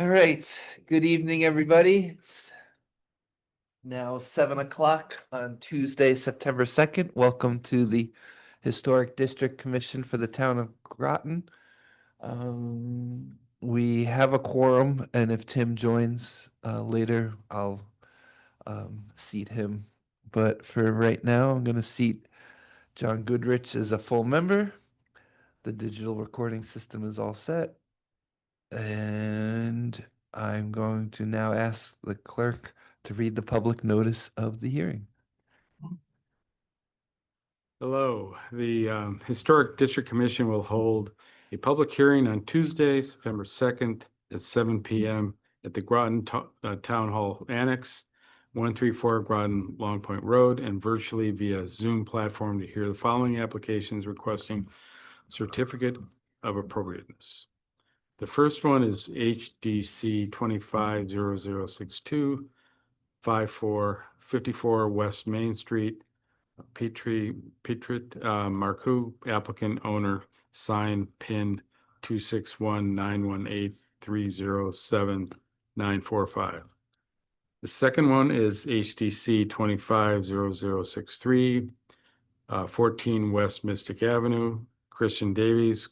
All right. Good evening, everybody. It's now 7 o'clock on Tuesday, September 2nd. Welcome to the Historic District Commission for the town of Groton. We have a quorum, and if Tim joins later, I'll seat him. But for right now, I'm going to seat John Goodrich as a full member. The digital recording system is all set. And I'm going to now ask the clerk to read the public notice of the hearing. Hello, the Historic District Commission will hold a public hearing on Tuesday, September 2nd at 7 p.m. at the Groton Town Hall Annex, 134 Groton Long Point Road, and virtually via Zoom platform to hear the following applications requesting certificate of appropriateness. The first one is HDC 250062, 5454 West Main Street, Petrit Marcoux, applicant owner, sign pin 261-918-307-945. The second one is HDC 250063, 14 West Mystic Avenue, Christian Davies,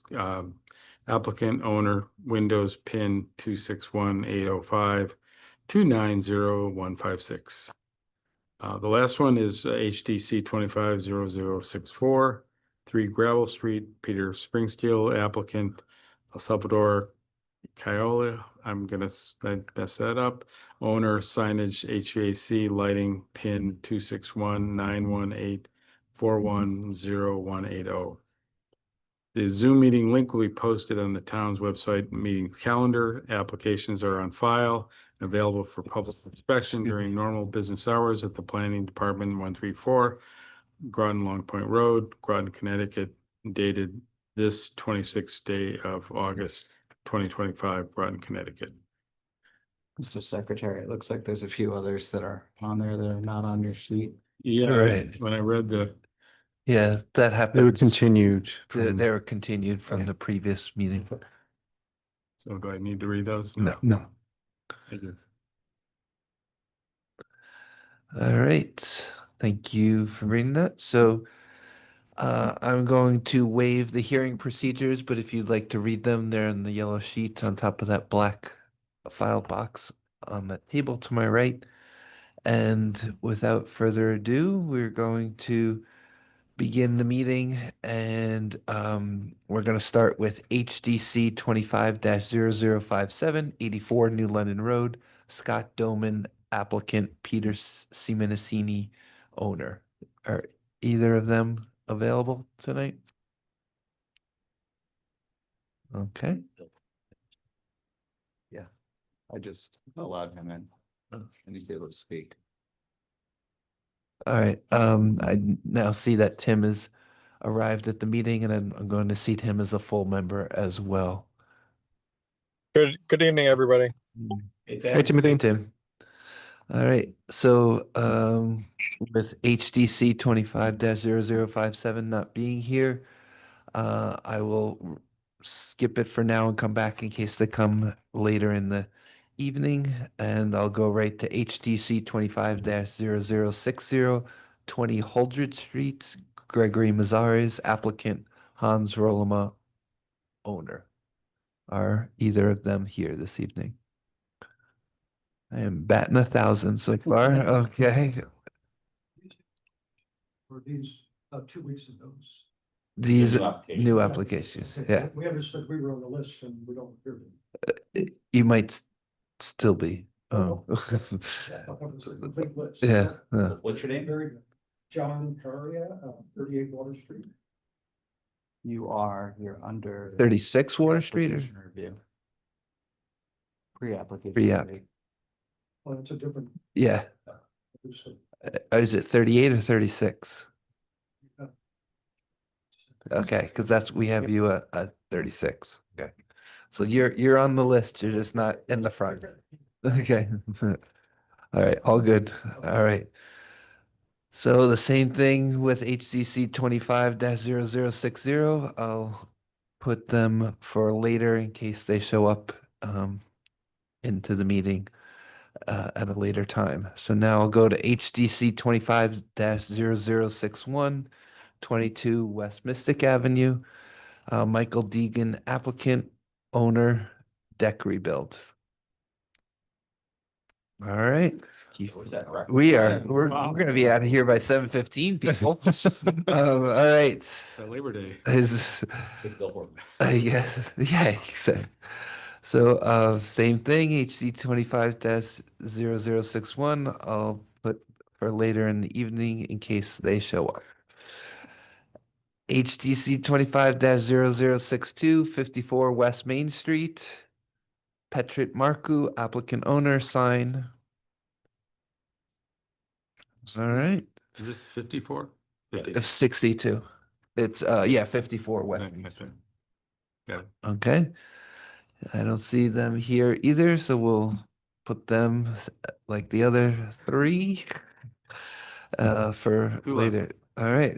applicant owner, Windows pin 261-805-290156. The last one is HDC 250064, 3 Gravel Street, Peter Springsteel, applicant Salvador Caiola. I'm going to mess that up. Owner, signage, HVAC, lighting, pin 261-918-410-180. The Zoom meeting link will be posted on the town's website meeting calendar. Applications are on file, available for public inspection during normal business hours at the Planning Department, 134 Groton Long Point Road, Groton, Connecticut, dated this 26th day of August 2025, Groton, Connecticut. Mr. Secretary, it looks like there's a few others that are on there that are not on your sheet. Yeah, Right. when I read the, Yeah, that happened. They were continued. They were continued from the previous meeting. so do I need to read those? No. No. Thank you. All right. Thank you for reading that. So I'm going to waive the hearing procedures, but if you'd like to read them, they're in the yellow sheet on top of that black file box on the table to my right. And without further ado, we're going to begin the meeting, and we're going to start with HDC 25-0057, 84 New London Road, Scott Doman, applicant, Peter Simoncini, owner. Are either of them available tonight? Okay. I just allowed him in and he's able to speak. All right. I now see that Tim has arrived at the meeting, and I'm going to seat him as a full member as well. Good evening, everybody. Hey, Timothy. Tim. All right. So with HDC 25-0057 not being here, I will skip it for now and come back in case they come later in the evening. And I'll go right to HDC 25-0060, 20 Holdred Street, Gregory Mazzares, applicant, Hans Rolema, owner. Are either of them here this evening? I am batting 1,000 so far. Okay. Or these 2 weeks ago. These New application. new applications, yeah. We understood we were on the list and we don't appear to. You might still be. Oh. Yeah, that was a complete list. Yeah. What's your name? Very good. John Peria, 38 Water Street. You're under. 36 Water Street or? application review. Pre-application. Pre-app. review. Well, it's a different. Yeah. Is it 38 or 36? Okay, because we have you at 36. Okay. So you're on the list, you're just not in the front. Okay. All right, all good. All right. So the same thing with HCC 25-0060. I'll put them for later in case they show up into the meeting at a later time. So now I'll go to HDC 25-0061, 22 West Mystic Avenue. Michael Deegan, applicant, owner, deck rebuild. All right. We're gonna be out of here by 7:15, people. All right. So Labor Day. Is yes, yeah, exactly. So same thing, HC 25-0061. I'll put for later in the evening in case they show up. HDC 25-0062, 54 West Main Street. Petrit Marku, applicant owner, sign. All right. Is this 54? Of 62. It's yeah, 54 West Main That's Street. right. Got it. Okay. I don't see them here either, so we'll put them like the other three for Who left? later. All right.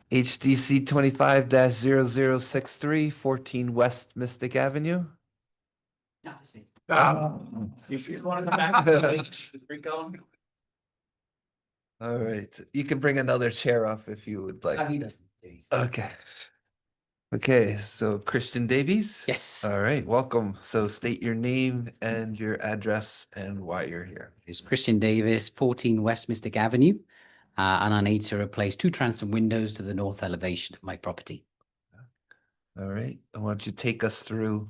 HDC 25-0063, 14 West Mystic Avenue. Ah. All right. You can bring another chair up if you would like. Okay. Okay, so Christian Davies? Yes, All right, welcome. So state your name and your address and why you're here. it's Christian Davis, 14 West Mystic Avenue. And I need to replace two transom windows to the north elevation of my property. All right, I want you to take us through.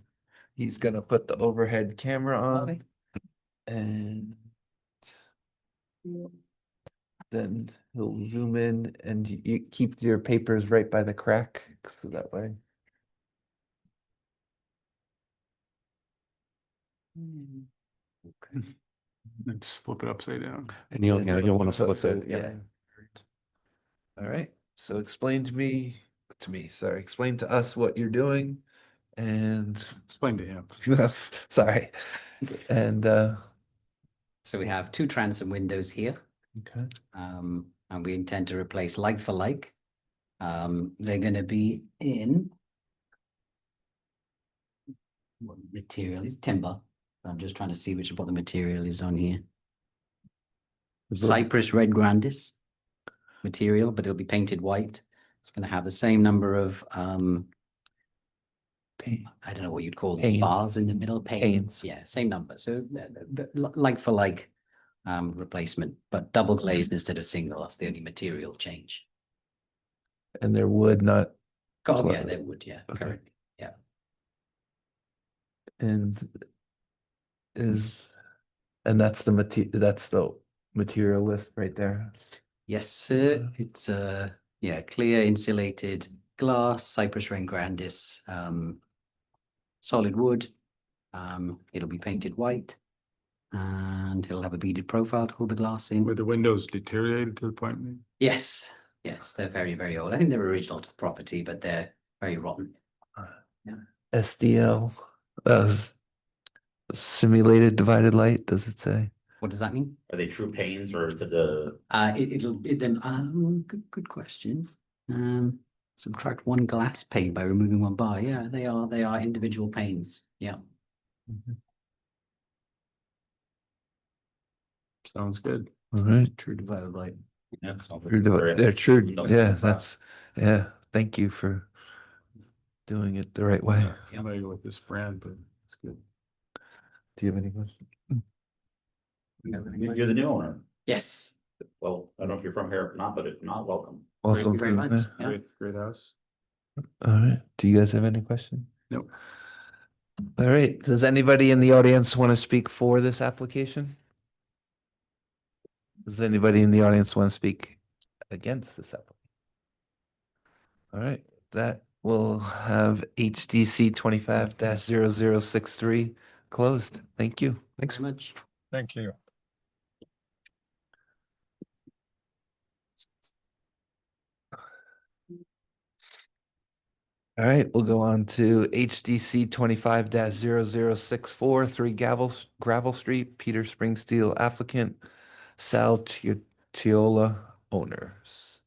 He's gonna put the overhead camera on and then he'll zoom in and you keep your papers right by the crack, so that way. And just flip it upside down. And you'll want to flip it. Yeah. All right, so explain explain to us what you're doing and Explain to him. sorry. And So we have two transom windows here, okay, and we intend to replace like for like. They're going to be in what material is timber. I'm just trying to see what the material is on here. Cypress red grandis material, but it'll be painted white. It's going to have the same number of I don't know what you'd call them, Pane. bars in the middle, panes. Panes. Yeah, same number. So like for like replacement, but double glazed instead of single. That's the only material change. and there would not, Oh yeah, they would. Yeah, Okay. currently. Yeah. and that's the material list right there. Yes, sir. It's yeah, clear insulated glass, Cypress ring grandis, solid wood. It'll be painted white, and it'll have a beaded profile to hold the glass in. Were the windows deteriorated to the point? Yes, yes, they're very, very old. I think they're original to the property, but they're very rotten. SDL, simulated divided light, does it say? What does that mean? Are they true panes or is it the? Good question. Subtract one glass pane by removing one bar. Yeah, they are individual panes. Yeah. Sounds good. All right. True divided light. Yeah, sounds like True very- They're true, No, yeah, no that's, yeah, thank you for doing it the right way. I'm familiar with this brand, but it's good. Do you have any questions? You're the new owner. Yes. Well, I don't know if you're from here or not, but if not, welcome. Thank you Welcome very to, much. Yeah. Great house. all right, do you guys have any questions? Nope. All right, does anybody in the audience want to speak for this application? Does anybody in the audience want to speak against this application? All right, that will have HDC 25-0063 closed. Thank you. Thanks so much. Thank you. All right, we'll go on to HDC 25-0064, 3 Gravel Street, Peter Springsteel applicant, Sal Chiola owners.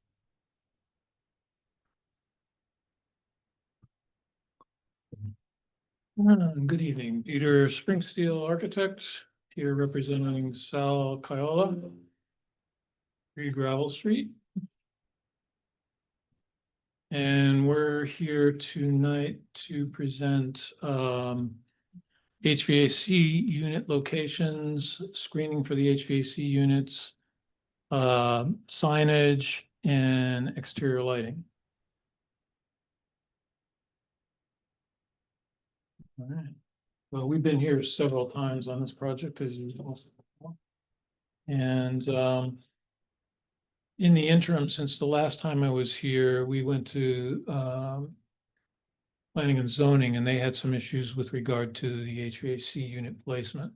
Good evening, Peter Springsteel, architect, here representing Sal Kiola, 3 Gravel Street. And we're here tonight to present HVAC unit locations, screening for the HVAC units, signage, and exterior lighting. All right. Well, we've been here several times on this project, as you also know. And in the interim, since the last time I was here, we went to planning and zoning, and they had some issues with regard to the HVAC unit placement.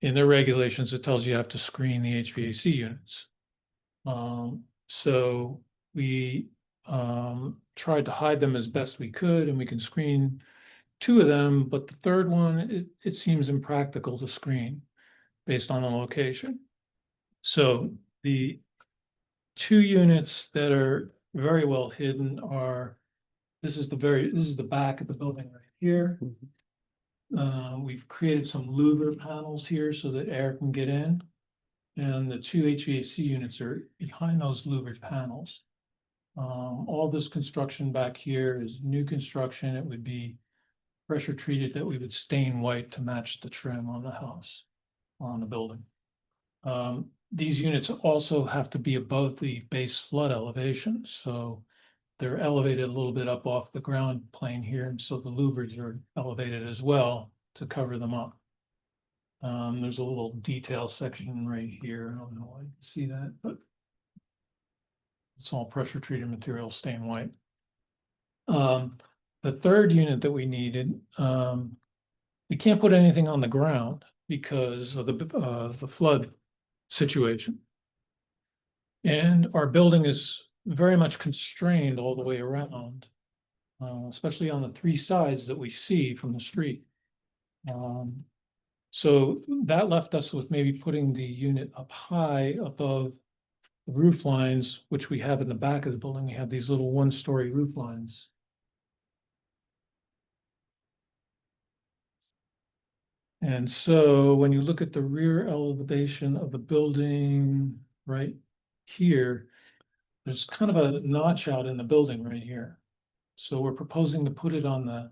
In their regulations, it tells you have to screen the HVAC units. So we tried to hide them as best we could, and we can screen 2 of them, but the third one, it seems impractical to screen based on the location. So the 2 units that are very well hidden are, this is the back of the building right here. We've created some louver panels here so that air can get in. And the 2 HVAC units are behind those louvered panels. All this construction back here is new construction. It would be pressure treated that we would stain white to match the trim on the house, on the building. These units also have to be above the base flood elevation, so they're elevated a little bit up off the ground plane here, and so the louvers are elevated as well to cover them up. There's a little detail section right here. I don't know why you can see that, but it's all pressure treated material, stained white. The third unit that we needed, we can't put anything on the ground because of the flood situation. And our building is very much constrained all the way around, especially on the 3 sides that we see from the street. So that left us with maybe putting the unit up high above the roof lines, which we have in the back of the building. We have these little 1-story roof lines. And so when you look at the rear elevation of the building right here, there's kind of a notch out in the building right here. So we're proposing to put it on the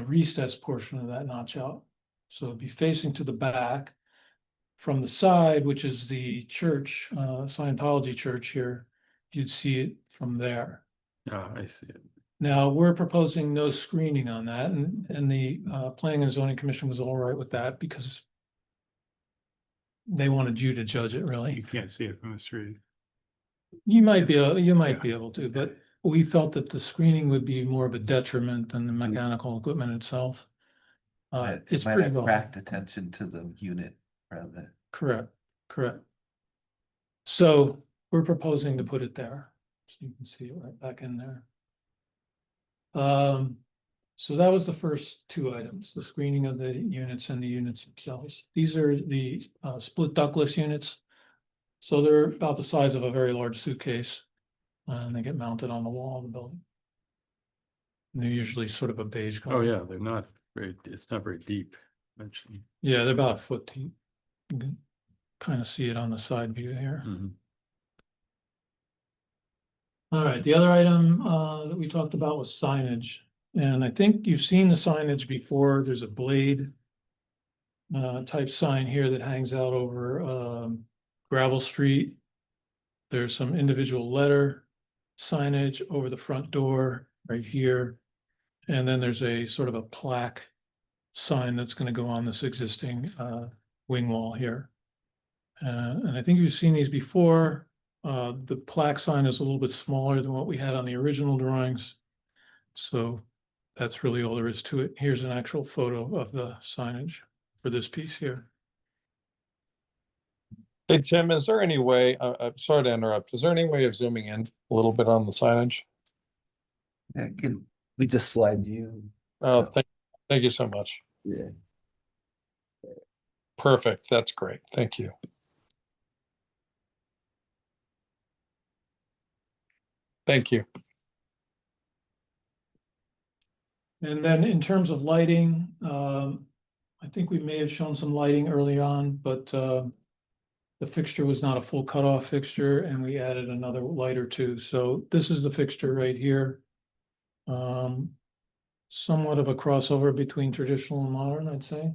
recess portion of that notch out. So it'd be facing to the back. From the side, which is the church, Scientology church here, you'd see it from there. Ah, I see it. Now, we're proposing no screening on that, and the Planning and Zoning Commission was all right with that because they wanted you to judge it, You really. can't see it from the street. You might be Yeah. able to, but we felt that the screening would be more of a detriment than the mechanical equipment itself. It's Might pretty have well, cracked attention to the unit rather. correct. So we're proposing to put it there, so you can see it right back in there. So that was the first 2 items, the screening of the units and the units themselves. These are the split ductless units. So they're about the size of a very large suitcase, and they get mounted on the wall of the building. And they're usually sort of a beige color. Oh, yeah, they're not very, it's not very deep. Mentioned. Yeah, they're about a foot deep. You can kind of see it on the side view here. Mhm. All right, the other item that we talked about was signage. And I think you've seen the signage before. There's a blade type sign here that hangs out over Gravel Street. There's some individual letter signage over the front door right here. And then there's a sort of a plaque sign that's going to go on this existing wing wall here. And I think you've seen these before. The plaque sign is a little bit smaller than what we had on the original drawings. So that's really all there is to it. Here's an actual photo of the signage for this piece here. Hey, Tim, is there any way, I'm sorry to interrupt, is there any way of zooming in a little bit on the signage? Yeah, can we just slide you? Oh, thank you so much. Yeah. Perfect. That's great. Thank you. Thank you. And then in terms of lighting, I think we may have shown some lighting early on, but the fixture was not a full cutoff fixture and we added another light or two. So this is the fixture right here. Somewhat of a crossover between traditional and modern, I'd say.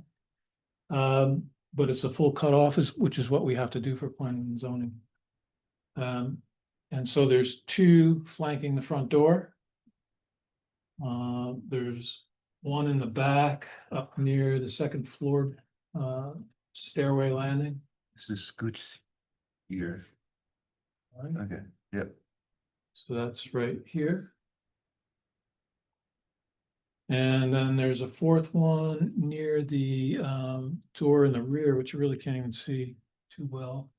But it's a full cutoff, which is what we have to do for planning and zoning. And so there's two flanking the front door. There's one in the back up near the second floor stairway landing. This is scooch here. Right? Okay, yep. So that's right here. And then there's a fourth one near the door in the rear, which you really can't even see too well.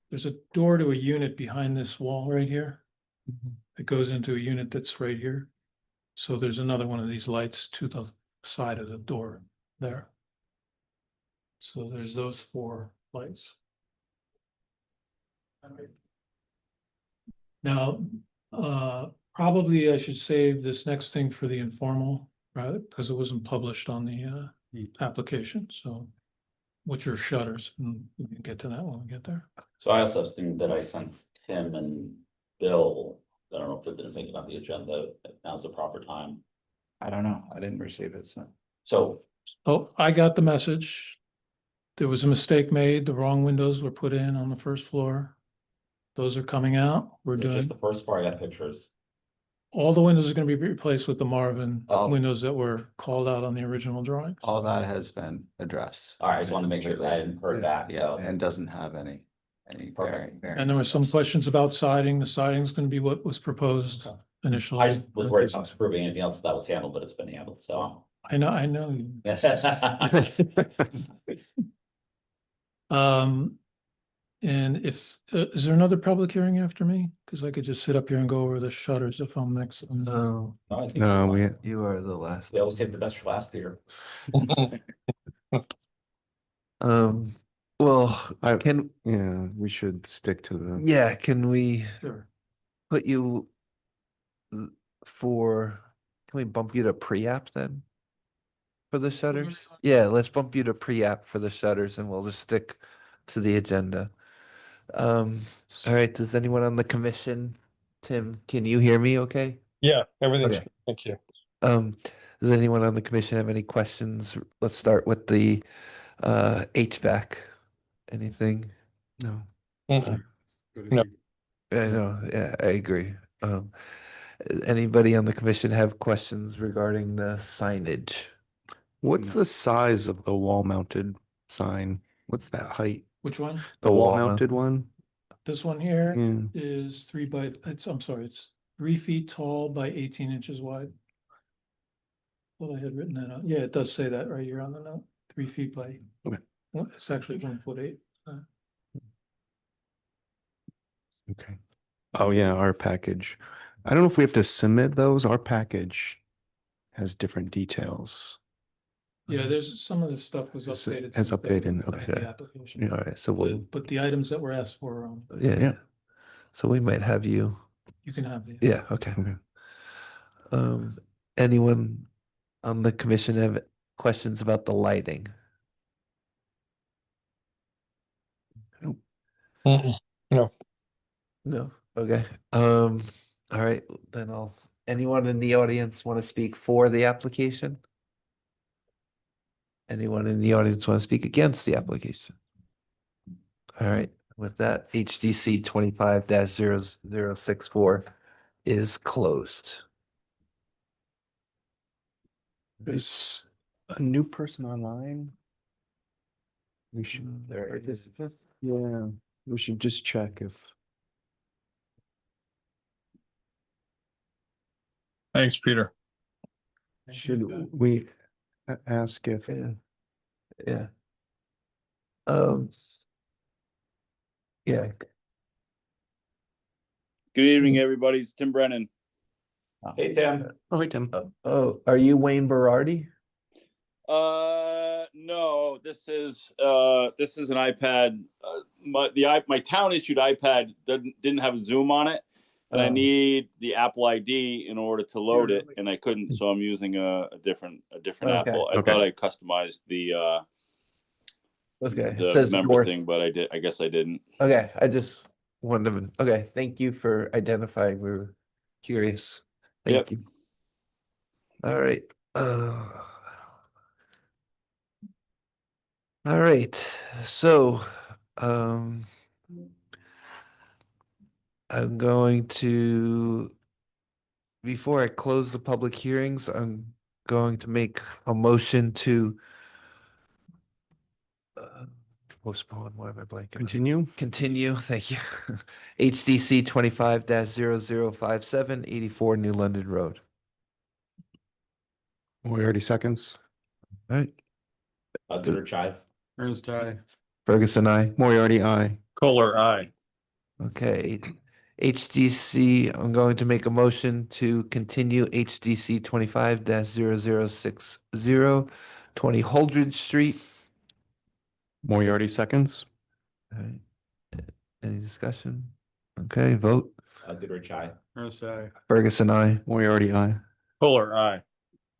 There's a door to a unit behind this wall right here. It goes into a unit that's right here. So there's another one of these lights to the side of the door there. So there's those 4 lights. Now, probably I should save this next thing for the informal, right? Because it wasn't published on the application, so. Which are shutters, and we can get to that when we get there. So I also have something that I sent Tim and Bill. I don't know if it didn't make it on the agenda. Now's the proper time. I don't know. I didn't receive it, so. So Oh, I got the message. There was a mistake made. The wrong windows were put in on the first floor. Those are coming out. We're it's doing, just the first part. I got pictures. all the windows are gonna be replaced with the Marvin Oh. windows that were called out on the original drawings. All that has been addressed. All right, I just wanted to make sure that I hadn't heard back. Yeah, so- and doesn't have any Perfect. And there were some questions about siding. The siding's gonna be what was proposed initially. I just was worried about approving anything else that was handled, but it's been handled, so. I know. You. Yes. And if, is there another public hearing after me? Cause I could just sit up here and go over the shutters if I'm next. No, No, I think No, we. you are the last. We always save the best for last, Peter. Well, I- can, Yeah, we should stick to the, yeah, can we Sure. put you for, can we bump you to pre-app then? For the shutters? Yeah, let's bump you to pre-app for the shutters and we'll just stick to the agenda. All right, does anyone on the commission, Tim, can you hear me okay? Yeah, everything's, Okay. thank you. Does anyone on the commission have any questions? Let's start with the HVAC. Anything? no. Mhm. No. I know, yeah, I agree. Anybody on the commission have questions regarding the signage? What's the size of the wall mounted sign? What's that height? Which one? The wall wall mount- mounted one? This one here Yeah. is I'm sorry, it's 3 feet tall by 18 inches wide. Well, I had written that out. Yeah, it does say that right here on the note, 3 feet by. Okay. Well, it's actually 1'8". Okay. Oh, yeah, our package. I don't know if we have to submit those. Our package has different details. Yeah, there's some of the stuff was It's- updated. has since the- updated, the okay. application. All right, so we'll, But the items that were asked for, yeah, Yeah. so we might have you, you can have these. yeah, okay. Okay. Anyone on the commission have questions about the lighting? Mhm. No, okay, all right, then anyone in the audience want to speak for the application? Anyone in the audience want to speak against the application? All right, with that, HDC 25-0064 is closed. There's a new person online. We should, yeah, we should just check if, Thanks, Peter. should we ask if, Yeah. Yeah. Um. Yeah, Good evening, everybody. It's Tim Brennan. Hey, Tim. oh, hi, Tim. oh, are you Wayne Berardi? No, this is an iPad. My town issued iPad didn't have Zoom on it, And I Um, need the Apple ID in order to load it, and I couldn't, so I'm using a different Okay. Apple. I Okay. thought I customized Okay, it the says member north. thing, but I guess I didn't. Okay, I just wanted to, okay, thank you for identifying. We were curious. Yep. Thank you. All right. All right, so, um, I'm going to, before I close the public hearings, I'm going to make a motion to postpone, what am I blanking? on? Continue. Continue, thank you. HDC 25-0057, 84 New London Road. Moriarty seconds. All right, Goodrich, aye. Ernst, aye. Ferguson, I. Moriarty, aye. Kohler, aye. Okay, HDC, I'm going to make a motion to continue HDC 25-0060, 20 Holdridge Street. Moriarty seconds. All right. Any discussion? Okay, vote. Goodrich, aye. Ernst, aye. Ferguson, I. Moriarty, aye. Kohler, aye.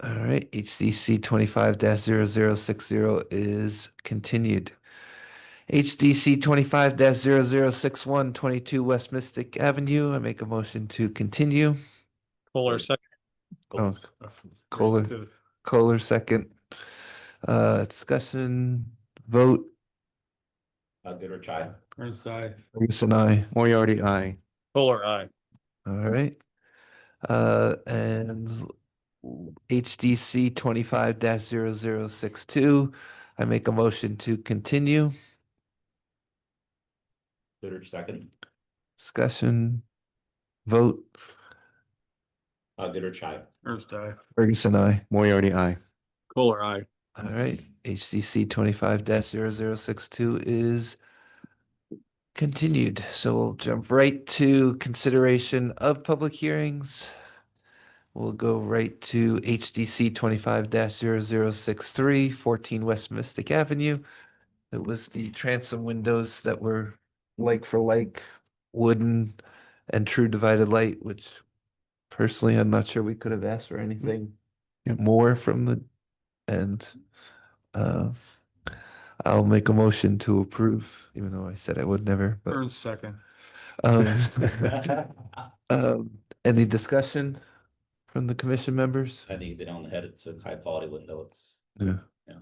All right, HDC 25-0060 is continued. HDC 25-0061, 22 West Mystic Avenue. I make a motion to continue. Kohler, second. Oh, Kohler. Kohler, second. Discussion, vote. Goodrich, aye. Ernst, aye. Ferguson, I. Moriarty, aye. Kohler, aye. All right. And HDC 25-0062. I make a motion to continue. Goodrich, second. Discussion, vote. Goodrich, aye. Ernst, aye. Ferguson, I. Moriarty, aye. Kohler, aye. All right, HCC 25-0062 is continued. So we'll jump right to consideration of public hearings. We'll go right to HDC 25-0063, 14 West Mystic Avenue. It was the transom windows that were like for like, wooden and true divided light, which personally, I'm not sure we could have asked for anything Yep. more from the, and I'll make a motion to approve, even though I said I would never, but Ernst, second. um, any discussion from the commission members? I think you hit it on the head. It's a high quality window. It's, Yeah. Yeah.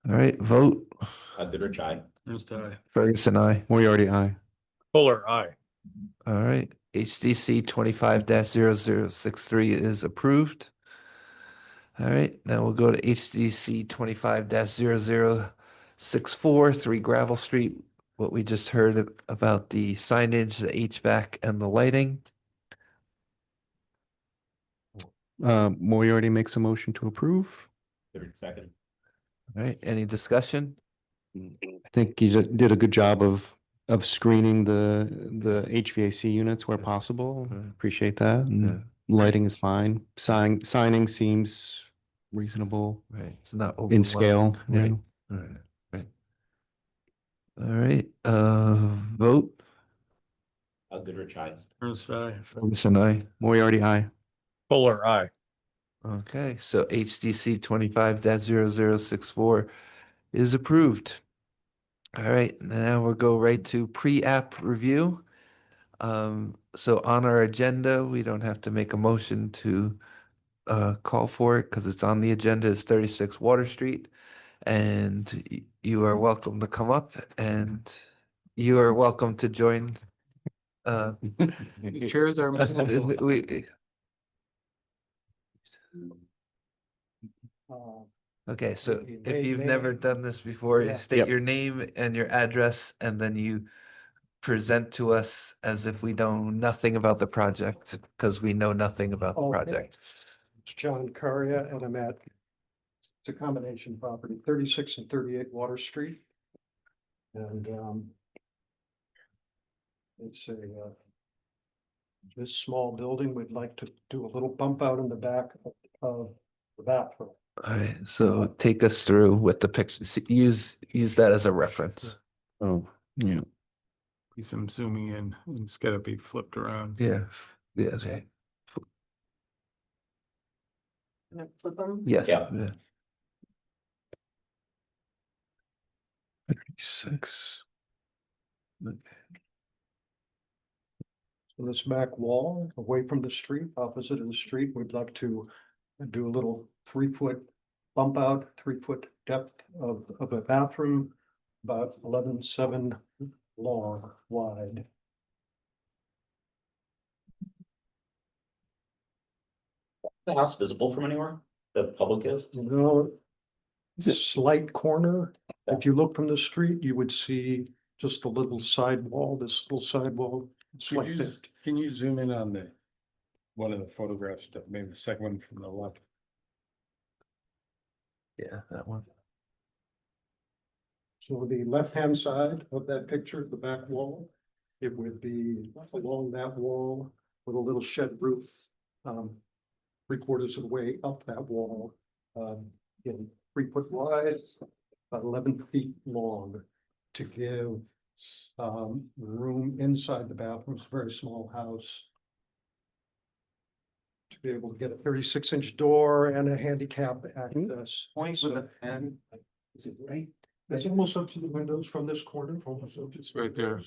All right, vote. Goodrich, aye. Ernst, aye. Ferguson, I. Moriarty, aye. Kohler, aye. All right, HDC 25-0063 is approved. All right, now we'll go to HDC 25-0064, 3 Gravel Street. What we just heard about the signage, the HVAC, and the lighting. Moriarty makes a motion to approve. Goodrich, second. All right, any discussion? I think you did a good job of screening the HVAC units where possible. Right. Appreciate that. And Yeah. lighting is fine. Signing seems reasonable Right, it's not in scale. overwhelming. Yeah. Right, right. All right, vote. Goodrich, aye. Ernst, aye. Ferguson, I. Moriarty, aye. Kohler, aye. Okay, so HDC 25-0064 is approved. All right, now we'll go right to pre-app review. So on our agenda, we don't have to make a motion to call for it because it's on the agenda. It's 36 Water Street. And you are welcome to come up and you are welcome to join. Chairs are. we, okay, so if you've never done this before, you state Yep. your name and your address, and then you present to us as if we know nothing about the project, because we know nothing about the Okay. project. It's John Caria, and I'm at, it's a combination property, 36 and 38 Water Street. And it's a this small building, we'd like to do a little bump out in the back of the bathroom. All right, so take us through with the pictures. Use that as a reference. Oh, yeah. Guess I'm zooming in. It's gotta be flipped around. Yeah, yes, Flip them. yes. Yeah. Yeah. 36. So this back wall, away from the street, opposite of the street, we'd like to do a little 3-foot bump out, 3-foot depth of a bathroom, about 11.7 long, wide. The house visible from anywhere? The public is? You know, slight corner, if you look from the street, you would see just a little side wall, this little side wall. It's Could like you, that. can you zoom in on the, one of the photographs, maybe the second one from the left? Yeah, that one. So the left-hand side of that picture, the back wall, it would be along that wall with a little shed roof. 3/4 of the way up that wall, in 3 foot wide, about 11 feet long, to give room inside the bathroom. It's a very small house. To be able to get a 36-inch door and a handicap access. Point with a pen. Is it right? It's almost up to the windows from this corner, almost up to. It's right there.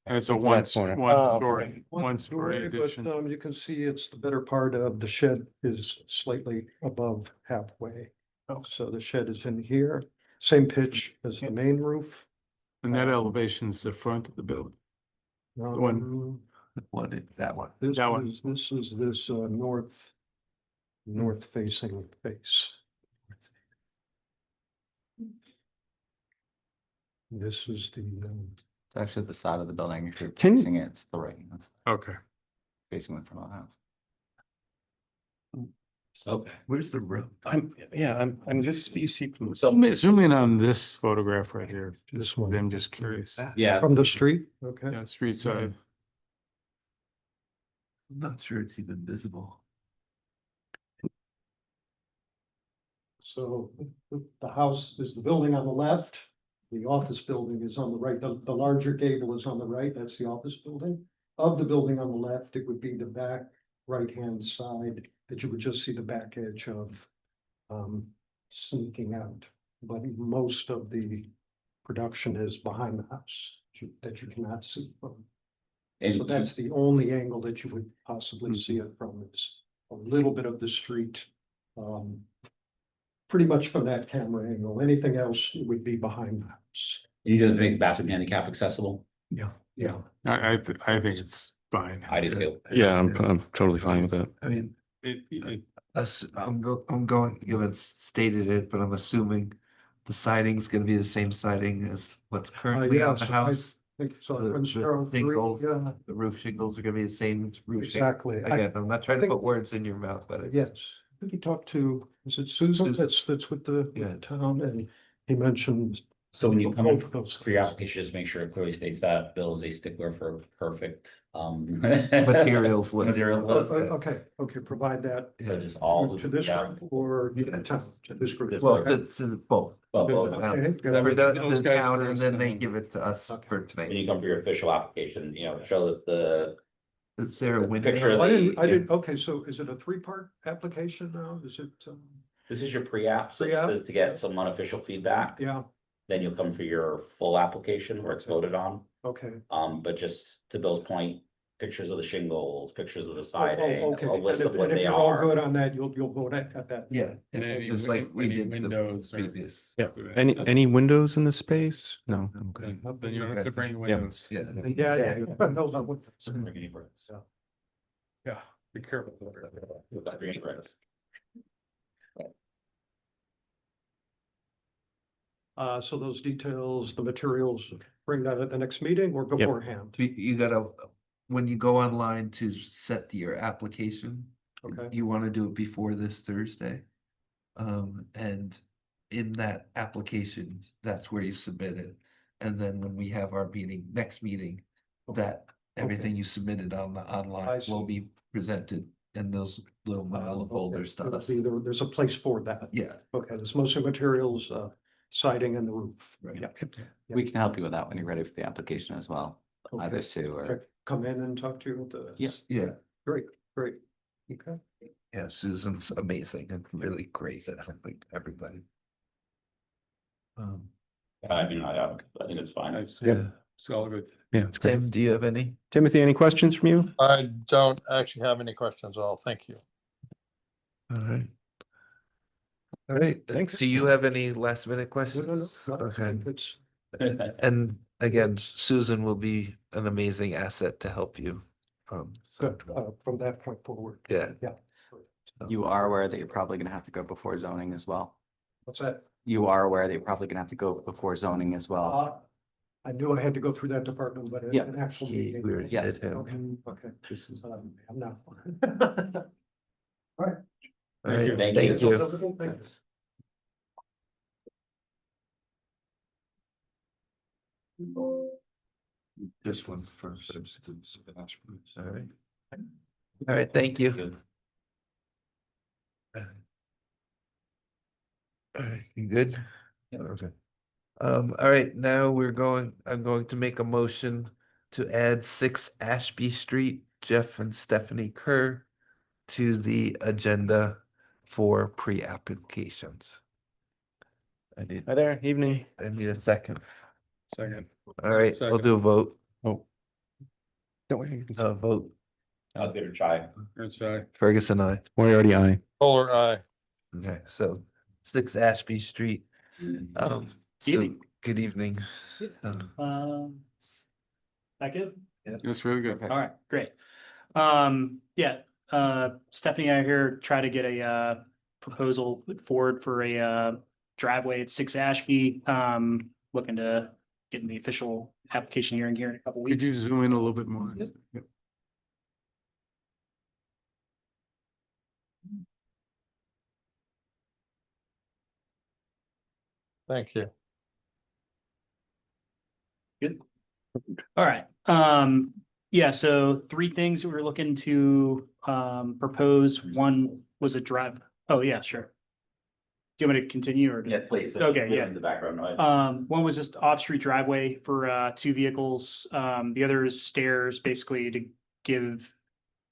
And it's a It's one, that corner. one story, okay. one story addition. But you can see it's the better part of the shed is slightly above halfway. Oh. So the shed is in here, same pitch as the main roof. And that elevation's the front of the building. Um, That one. This That one. is, this north facing face. This is the, It's actually the side of the building. If you're Can- facing it, it's the right. It's Okay. facing the front of the house. Okay. Where's the road? I'm just, you see from the. Zoom in on this photograph right here. This Just one. I'm just curious. Yeah, from the street, okay? Yeah, street side. I'm not sure it's even visible. So the house is the building on the left. The office building is on the right. The larger gable is on the right. That's the office building. Of the building on the left, it would be the back right-hand side that you would just see the back edge of sneaking out. But most of the production is behind the house that you cannot see from. So that's the only angle that you would possibly see it from. It's a little bit of the street. Pretty much from that camera angle. Anything else would be behind the house. you do have to make the bathroom handicap accessible. Yeah. I think it's fine. I do too. Yeah, I'm totally fine with that. I mean, It, I'm going, you haven't stated it, but I'm assuming the siding's gonna be the same siding as what's currently on the yes, house. I think so. The shingles, Yeah, the roof shingles are gonna be the same roof shingle. exactly. Again, I'm not trying to think- put words in your mouth, but it's. Yes, I think he talked to, is it Susan Susan. that's with the Yeah. town, and he mentioned. So when you come in both of those for your things. application, just make sure it clearly states that Bill is a stickler for perfect Materials list. Material list. Okay, provide that So just all. to this yeah. group or to Yeah. the town, to this group. Well, Okay. it's in both. Well, Both. Okay, good. Whoever does Those the guys town, and first, then they and- give it to us Okay. for When tonight. you come for your official application, show that the, Is there a Picture window? of I didn't, okay, so is it a 3-part application now? Is it, this is your pre-app, so just Pre-app? to get some unofficial feedback. yeah, Then you'll come for your full application where it's voted on. okay. But just to Bill's point, pictures of the shingles, pictures of the siding, Oh, okay. a list And of if- what and if they you're all are. Good on that, you'll vote at that. Yeah, And any just like we any did the windows or- previous. Yeah. Any windows in the space? No. Okay. Then you don't have to bring windows. Yeah. Yeah. Hold on, what- Bring any bricks. Yeah, be careful. Without bringing any bricks. So those details, the materials, bring that at the next meeting or beforehand? You gotta, when you go online to set your application, Okay, you wanna do it before this Thursday. And in that application, that's where you submit it. And then when we have our next meeting, that everything you submitted on the I online see. will be presented in those little manila folders to us. There's a place for that. Yeah. Okay, there's mostly materials, siding and the roof. Right. Yeah. We can help you with that when you're ready for the application as well. either Okay. two Should I or. come in and talk to you with the? Yeah. Yeah. Great, great. Okay. Yeah, Susan's amazing and really great at helping everybody. I mean, I think it's fine. Yeah, it's all good. Yeah, it's great. Tim, do you have any? Timothy, any questions from you? I don't actually have any questions at all. Thank you. All right. All right, Thanks. do you have any last minute No, questions? no, no, Okay, it's, and again, Susan will be an amazing asset to help you. So, good, from that point forward. yeah. Yeah. You are aware that you're probably gonna have to go before zoning as well. What's that? You are aware that you're probably gonna have to go before zoning as well. I knew I had to go through that department, but Yeah. an actual He- meeting. we already Yes. did him. Okay, okay. This is, all I'm not. right, Thank you. thank you. Thanks. This one's first. All right. All right, thank you. All right, you good? Okay. All right, now I'm going to make a motion to add 6 Ashby Street, Jeff and Stephanie Kerr to the agenda for pre-applications. I need Hi there, evening. a second. Second. All right, we'll Second. do a vote, Oh. Don't worry. vote. I'll give it a try. That's right. Ferguson, I. Moriarty, aye. Polar eye. Okay, so 6 Ashby Street. So, Evening. good evening. That good? It's really good. All right, great. Yeah, Stephanie and I are here try to get a proposal put forward for a driveway at 6 Ashby. Looking to get in the official application hearing here in a couple Could weeks. you zoom in a little bit more? Yep. Thank you. Good. All right. Yeah, so 3 things we were looking to propose. One was a drive. Oh, yeah, sure. Do you want me to continue or? Yeah, please. Okay, yeah. In the background noise. One was just off-street driveway for 2 vehicles. The other is stairs, basically to give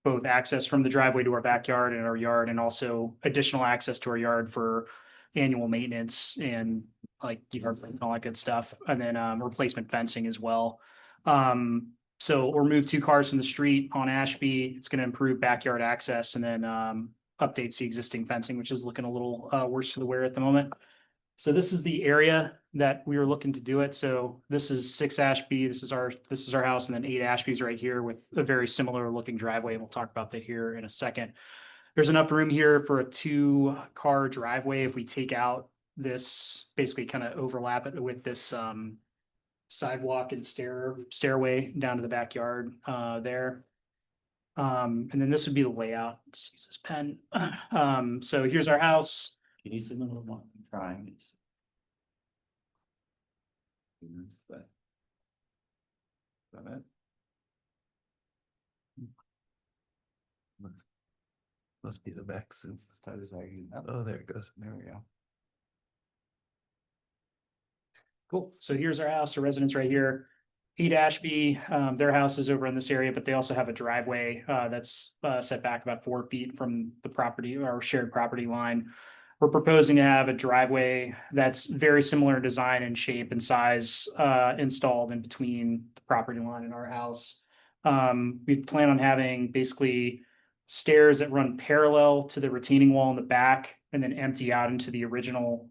both access from the driveway to our backyard and our yard, and also additional access to our yard for annual maintenance and like yard and all that good stuff. And then replacement fencing as well. So we'll remove 2 cars from the street on Ashby. It's going to improve backyard access, and then updates the existing fencing, which is looking a little worse for the wear at the moment. So this is the area that we were looking to do it. So this is 6 Ashby. This is our house, and then 8 Ashby's right here with a very similar looking driveway. And we'll talk about that here in a second. There's enough room here for a 2-car driveway if we take out this, basically kind of overlap it with this sidewalk and stairway down to the backyard there. And then this would be the layout. Let's use this pen. So here's our house. Can you zoom in a little more? I'm trying. Must be the back since the start is arguing. Oh, there it goes. There we go. Cool. So here's our house, our residence right here. 8 Ashby, their house is over in this area, but they also have a driveway that's set back about 4 feet from the property or shared property line. We're proposing to have a driveway that's very similar in design and shape and size installed in between the property line and our house. We plan on having basically stairs that run parallel to the retaining wall in the back and then empty out into the original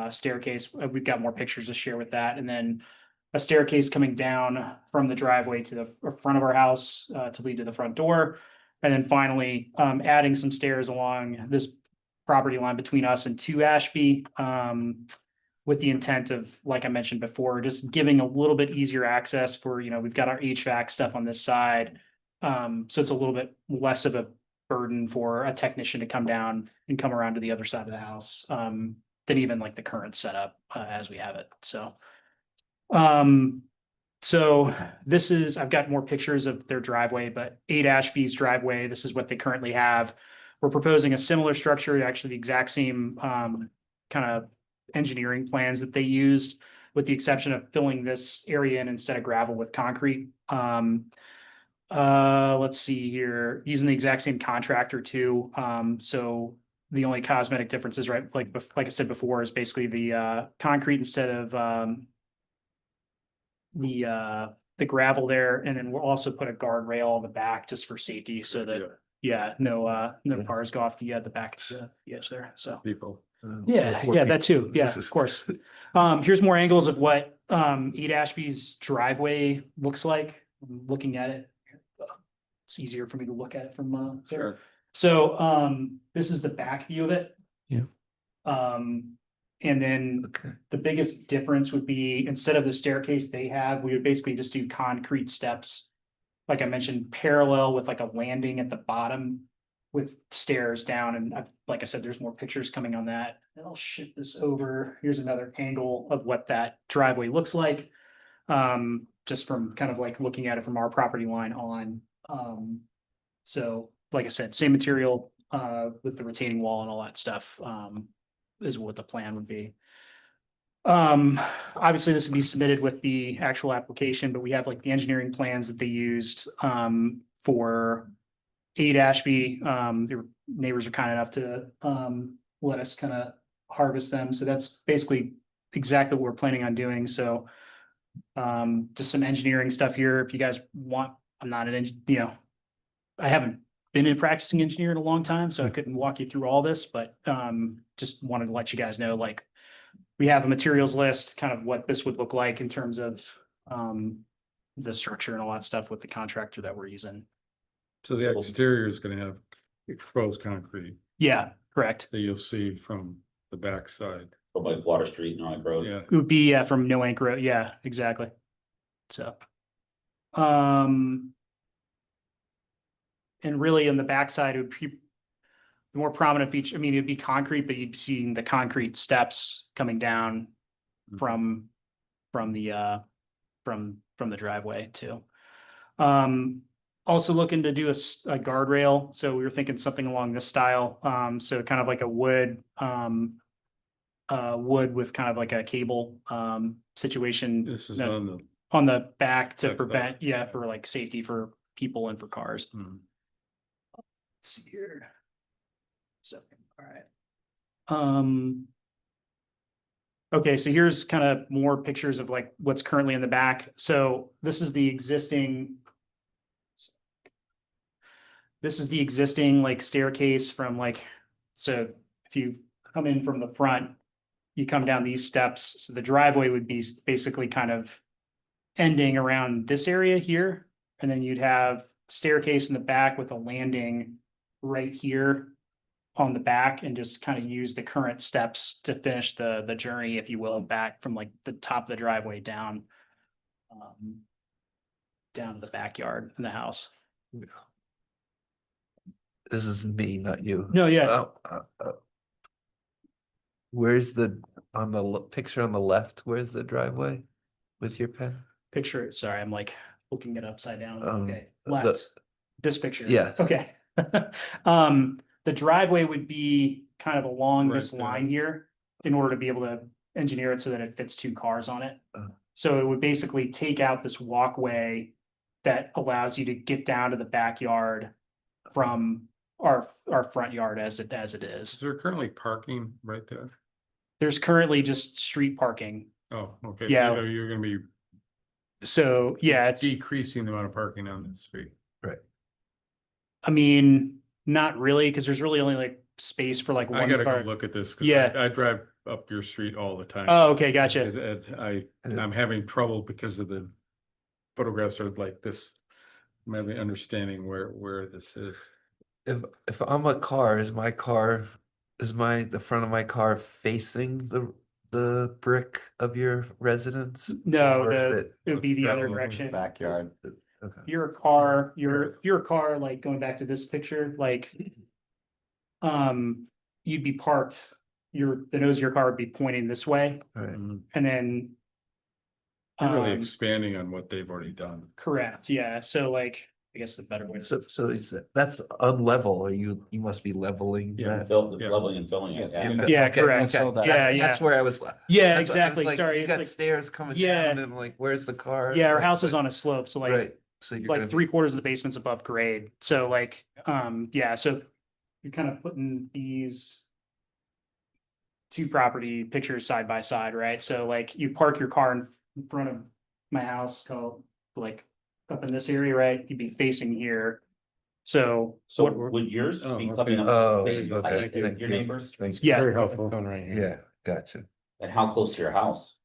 staircase. We've got more pictures to share with that. And then a staircase coming down from the driveway to the front of our house to lead to the front door. And then finally, adding some stairs along this property line between us and 2 Ashby, with the intent of, like I mentioned before, just giving a little bit easier access for, we've got our HVAC stuff on this side. So it's a little bit less of a burden for a technician to come down and come around to the other side of the house than even like the current setup as we have it. So this is, I've got more pictures of their driveway, but 8 Ashby's driveway, this is what they currently have. We're proposing a similar structure, actually the exact same kind of engineering plans that they used. with the exception of filling this area in instead of gravel with concrete. Let's see here, using the exact same contractor too. So the only cosmetic difference is, right, like I said before, is basically the concrete instead of the gravel there, and then we'll also put a guardrail on the back just for safety, so that no cars go off the back of the edge there. So People. yeah, that too. Yeah, of course. Here's more angles of what 8 Ashby's driveway looks like. I'm looking at it. It's easier for me to look at it from there. Sure. So this is the back view of it. Yeah. And then Okay. the biggest difference would be, instead of the staircase they have, we would basically just do concrete steps. Like I mentioned, parallel with like a landing at the bottom with stairs down. And like I said, there's more pictures coming on that. And I'll shift this over. Here's another angle of what that driveway looks like. Just from kind of like looking at it from our property line on. So like I said, same material with the retaining wall and all that stuff. Is what the plan would be. Obviously this would be submitted with the actual application, but we have like the engineering plans that they used for 8 Ashby. Their neighbors are kind enough to let us kind of harvest them. So that's basically exactly what we're planning on doing. So just some engineering stuff here. If you guys want, I'm not an I haven't been a practicing engineer in a long time, so I couldn't walk you through all this, but just wanted to let you guys know, like, we have a materials list, kind of what this would look like in terms of the structure and all that stuff with the contractor that we're using. So the exterior is gonna have exposed concrete Yeah, correct. that you'll see from the backside. From like Water Street and Rock Road. Yeah. It would be from No Anchor Road. Yeah, exactly. So, and really on the backside, it would be the more prominent feature. I mean, it'd be concrete, but you'd be seeing the concrete steps coming down from the driveway too. Also looking to do a guardrail. So we were thinking something along this style. So kind of like a wood with kind of like a cable situation. This is on on the. the back to Back prevent, up. yeah, for like safety for people and for cars. Hmm. Let's see here. So, all right. Okay, so here's kind of more pictures of like what's currently in the back. So this is the existing like staircase from like, so if you come in from the front, you come down these steps. So the driveway would be basically kind of ending around this area here. And then you'd have staircase in the back with a landing right here on the back, and just kind of use the current steps to finish the journey, if you will, back from like the top of the driveway down to the backyard in the house. This is me, not you. No, yeah. Where's on the picture on the left? Where's the driveway with your pen? Picture it. Sorry, I'm like looking it upside down. Okay, The- left. This picture. Yes. Okay. The driveway would be kind of along Right this there. line here in order to be able to engineer it so that it fits 2 cars on it. So it would basically take out this walkway that allows you to get down to the backyard from our front yard as it Is is. there currently parking right there? There's currently just street parking. Oh, okay. Yeah. So you're gonna be So yeah, it's, decreasing the amount of parking on the street. I mean, not really, because there's really only like space for like I one gotta go car. look at this. 'Cause Yeah. I drive up your street all the time. Oh, okay, gotcha. Because I'm having trouble because of the photographs are like this. I'm having understanding where this is. If I'm a car, is the front of my car facing the brick of your residence? No, Or is it would be the other traveling direction. Backyard. Okay. If you're a car, like going back to this picture, like, you'd be parked, the nose of your car would be pointing this way, Right. Mhm. and then. You're really um, expanding on what they've already done. Correct, yeah, so like, I guess the better way. So that's unlevel, or you must be leveling Yeah. that? Yeah. Leveling and filling it, yeah. Yeah, Okay, correct. okay, that. Yeah, That's yeah. where I was. Yeah, I was exactly. like, Sorry, you got like- stairs coming Yeah. down, and I'm like, where's the car? Yeah, our Like, house is but- on a slope, so like, Right, so you're like gonna be- 3/4 of the basement's above grade. So like, yeah, so you're kind of putting these two property pictures side by side, right? So like you park your car in front of my house, so like up in this area, right? You'd be facing here. So So what, would yours Oh, be okay. coming up Oh, the same okay, height as thank your you. neighbors? Thank yeah, Very helpful. Going right you. here. Yeah, gotcha. And how close to your house?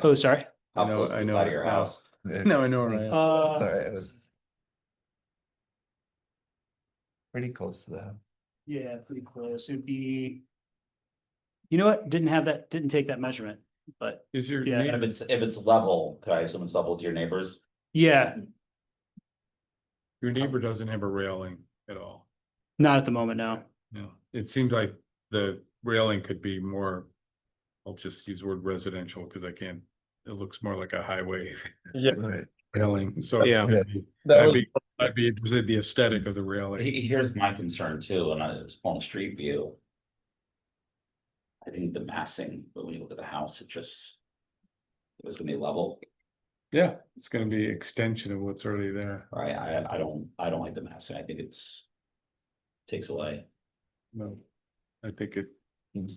oh, sorry. How I know- close to I the know side of it your now. house? No, I know, right? Sorry, I was pretty close to that. Yeah, pretty close. It'd be, you know what? Didn't take that measurement, but Is your Yeah. And neighbor, if it's level, could I assume it's level to your neighbors? yeah, your neighbor doesn't have a railing at all? not at the moment, no. No, it seems like the railing could be more, I'll just use the word residential because I can't, it looks more like a highway Yeah, Right. railing, so. Yeah. that I'd was, be, I'd be interested in the aesthetic of the railing. Here's my concern too, and I was pulling a street view. I think the massing, but when you look at the house, it was gonna be level, Yeah, it's gonna be extension of what's already there. right? I don't like the massing. I think takes away. No, I think it,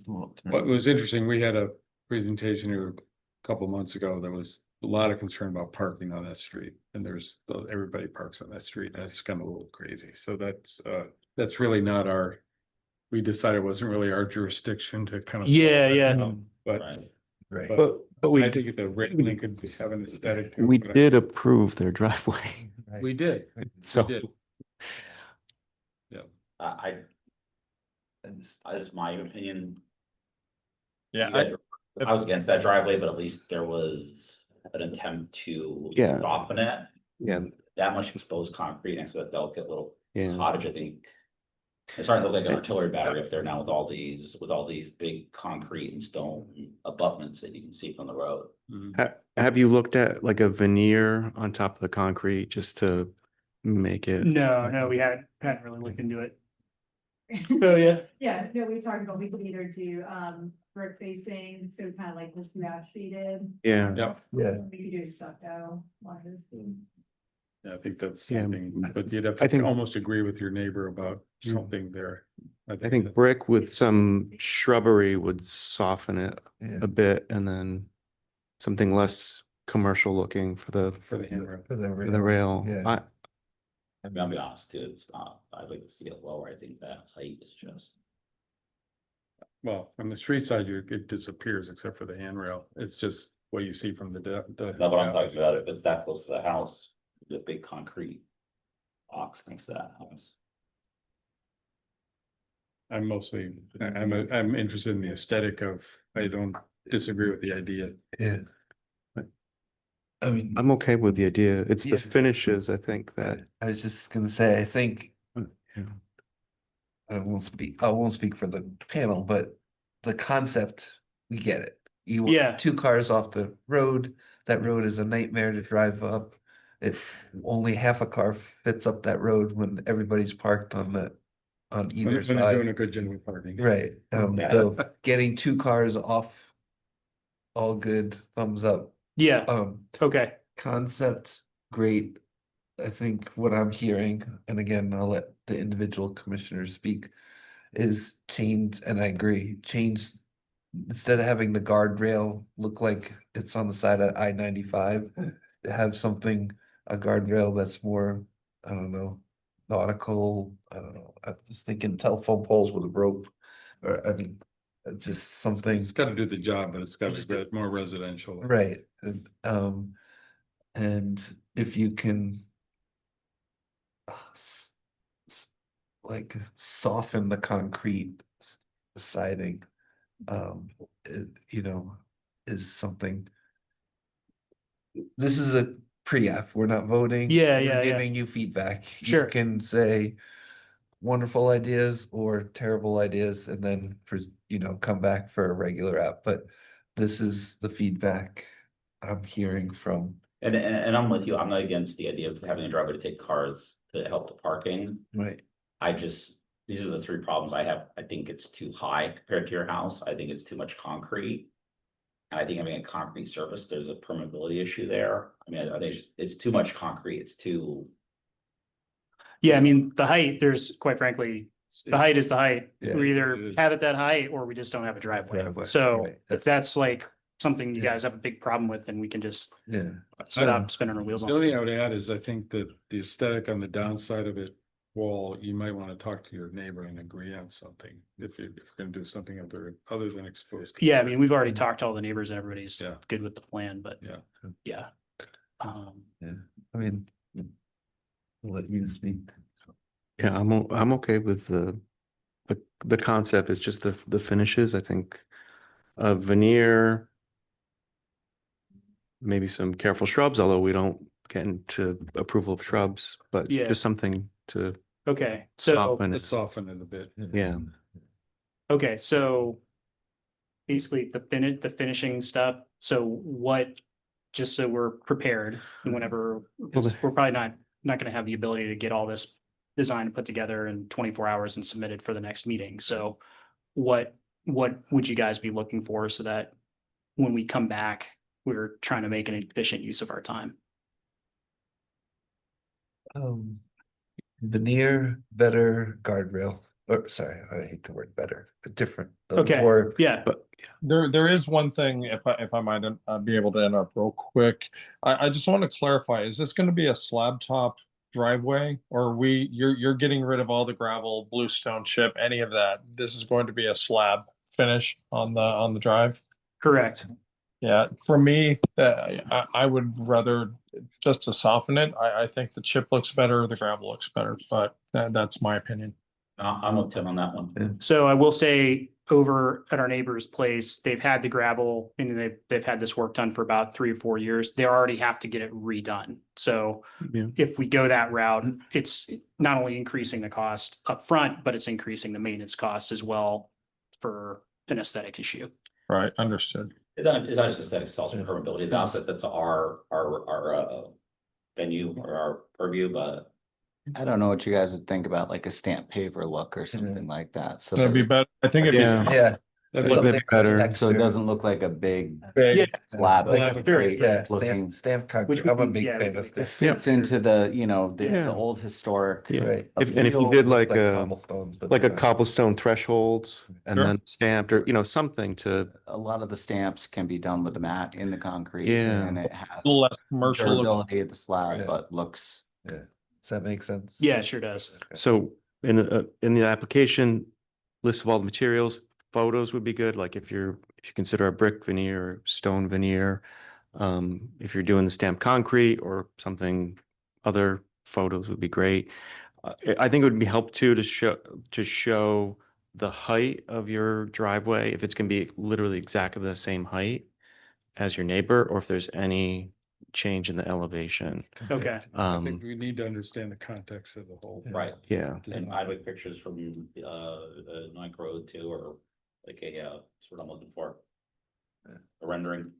What what was interesting, we had a presentation here a couple months ago, there was a lot of concern about parking on that street. And everybody parks on that street, that's kind of a little crazy, so that's really not our. We decided it wasn't really our jurisdiction to kind of. Yeah, solve that yeah. problem, But, Right. Right. but we I think the railing could have an aesthetic. to it, We but I- did approve their driveway, We did, so. we did. That's my opinion. yeah, You guys were- I was against that driveway, but at least there was an attempt to Yeah. soften it. Yeah, That much exposed concrete next to that delicate little yeah. cottage, I think. It's starting to look like an artillery battery up there now with all these big concrete and stone abutments that you can see from the road. Have you looked at like a veneer on top of the concrete just to make it? No, we hadn't really looked into it. Oh, yeah. Yeah, no, we talked about, we could either do, brick facing, so kind of like this match sheeted. Yeah. Yep. Yeah. We could do stucco, one of those two. Yeah, I think that's Yeah, something, but you'd have I to think- almost agree with your neighbor about something there. I think brick with some shrubbery would soften it Yeah. a bit, and then something less commercial looking for the For the handrail. For the for the rail. Yeah. I mean, I'll be honest too, it's not, I'd like to see it lower. I think that height is just. Well, from the street side, it disappears except for the handrail. It's just what you see from the. No, but I'm talking about if it's that close to the house, the big concrete box next to that house. I'm mostly, I'm interested in the aesthetic of, I don't disagree with the idea. Yeah. I mean, I'm okay with the idea. It's Yeah. the finishes, I think, that. I was just gonna say, I think. I won't speak for the panel, but the concept, we get it. You want Yeah. 2 cars off the road, that road is a nightmare to drive up. It, only half a car fits up that road when everybody's parked on When either when they're doing a side. good job with parking. Right, Yeah. so getting 2 cars off. All good, thumbs up. Yeah, okay. Concept, great. I think what I'm hearing, and again, I'll let the individual commissioners speak, is change, and I agree, change. Instead of having the guardrail look like it's on the side of I-95, have something, a guardrail that's more, I don't know, nautical, I don't know, I was thinking telephone poles with a rope. Or, I mean, just something. It's gotta do the job, but it's gotta Just be a bit more residential. Right, and if you can. Like soften the concrete siding, is something. This is a pre-app, we're not voting. Yeah, we're yeah, yeah. Giving you feedback. Sure. You can say wonderful ideas or terrible ideas, and then come back for a regular app, but this is the feedback I'm hearing from And I'm with you. I'm not against the idea of having a driveway to take cars to help the parking. Right. These are the three problems I have. I think it's too high compared to your house. I think it's too much concrete. And I think having a concrete surface, there's a permeability issue there. I mean, I think it's too much concrete. It's too. Yeah, I mean, the height, there's quite frankly, the height is the height. Yeah. We It either is. have it that height or we just don't have a driveway. Driveway, So right. if that's like something you Yeah. guys have a big problem with, then we can just Yeah. stop spinning our wheels The on. only thing I would add is I think that the aesthetic on the downside of it, wall, you might want to talk to your neighbor and agree on something. If you're gonna do something other than exposed. Yeah, I mean, we've already talked to all the neighbors and everybody's Yeah. good with the plan, but Yeah. yeah. Yeah. I mean, I'll let you speak. Yeah, I'm okay with the concept. It's just the finishes. I think veneer, maybe some careful shrubs, although we don't get into approval of shrubs, but Yeah. just something to Okay, so, soften Let's it. soften it a bit. Yeah. okay, so basically the finishing stuff. So what, just so we're prepared whenever, because we're probably not gonna have the ability to get all this design put together in 24 hours and submitted for the next meeting. So what would you guys be looking for so that when we come back, we're trying to make an efficient use of our time? Veneer, better guardrail, or sorry, I hate the word better, different. the Okay, more- yeah, But There is one thing, if I might be able to interrupt real quick. I just want to clarify, is this going to be a slab top driveway, or you're getting rid of all the gravel, bluestone chip, any of that? This is going to be a slab finish on the drive? correct. Yeah, for me, I would rather just to soften it. I think the chip looks better, the gravel looks better, but that's my opinion. I'm with Tim on that one. So I will say over at our neighbor's place, they've had the gravel and they've had this work done for about 3 or 4 years. They already have to get it redone. So Yeah. if we go that route, it's not only increasing the cost up front, but it's increasing the maintenance cost as well for an aesthetic issue. Right, understood. It's not just aesthetics, it's also permeability. That's our venue or our purview, but I don't know what you guys would think about like a stamp paver look or something like that. So That'd be that better. I think it'd Yeah. be. Yeah. That'd Something be better. next so it to- doesn't look like a big Big. Yeah. slab, Like like a a very- great Yeah, looking. stamp concrete. Which we I'm a can- big yeah, fan we of can- stamp. It fits into the, the Yeah. old historic. Yeah. Right. If you They'll did look like a cobblestones, but like a they're not. cobblestone thresholds and Sure. then stamped, or something to, A lot of the stamps can be done with the mat in the concrete. Yeah. And it A has little less commercial. durability of the slab, Yeah. but looks. Yeah. Does that make sense? Yeah, it sure does. Okay. so in the application, list of all the materials, photos would be good. Like if you consider a brick veneer or stone veneer, if you're doing the stamped concrete or something, other photos would be great. I think it would be helpful too to show the height of your driveway, if it's gonna be literally exactly the same height as your neighbor, or if there's any change in the elevation. Okay. I think we need to understand the context of the whole. right. Yeah. And I have like pictures from Ninth Road too, or like that's what I'm looking for. A rendering.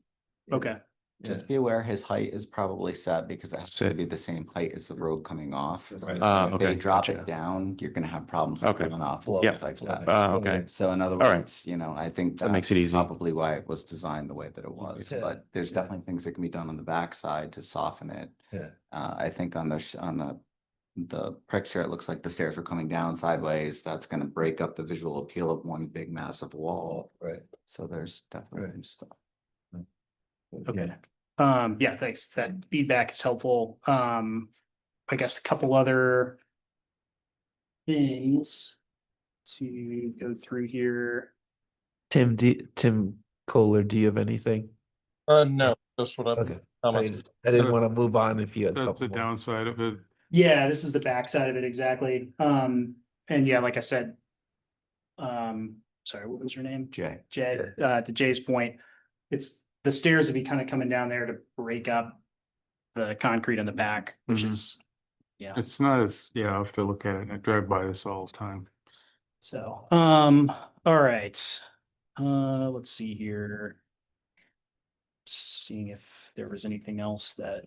Okay. Just be aware his height is probably set because it has to Set. be the same height as the road coming off. Right. If they Okay, drop gotcha. it down, you're gonna have problems with Okay. runoff, Flow, things like that. Okay. So in other All right. words, I think That makes that's it easy. probably why it was designed the way that it was, Yeah. but there's definitely things that can be done on the backside to soften it. Yeah. I think on the picture, it looks like the stairs were coming down sideways. That's gonna break up the visual appeal of one big massive wall. Right. So there's definitely Right. some stuff. Okay. Yeah, thanks. That feedback is helpful. I guess a couple other things to go through here. Tim Kohler, do you have anything? No, that's what I'm. Okay. comments. I didn't want to move on if you had. a That's couple the more. downside of it. Yeah, this is the backside of it exactly. And yeah, like I said, sorry, what was your name? Jay. Jay, to Jay's point, it's the stairs would be kind of coming down there to break up the concrete on the back, which Mhm. is, yeah. It's not as, I have to look at it. I drive by this all the time. So, all right. Let's see here. Seeing if there was anything else that.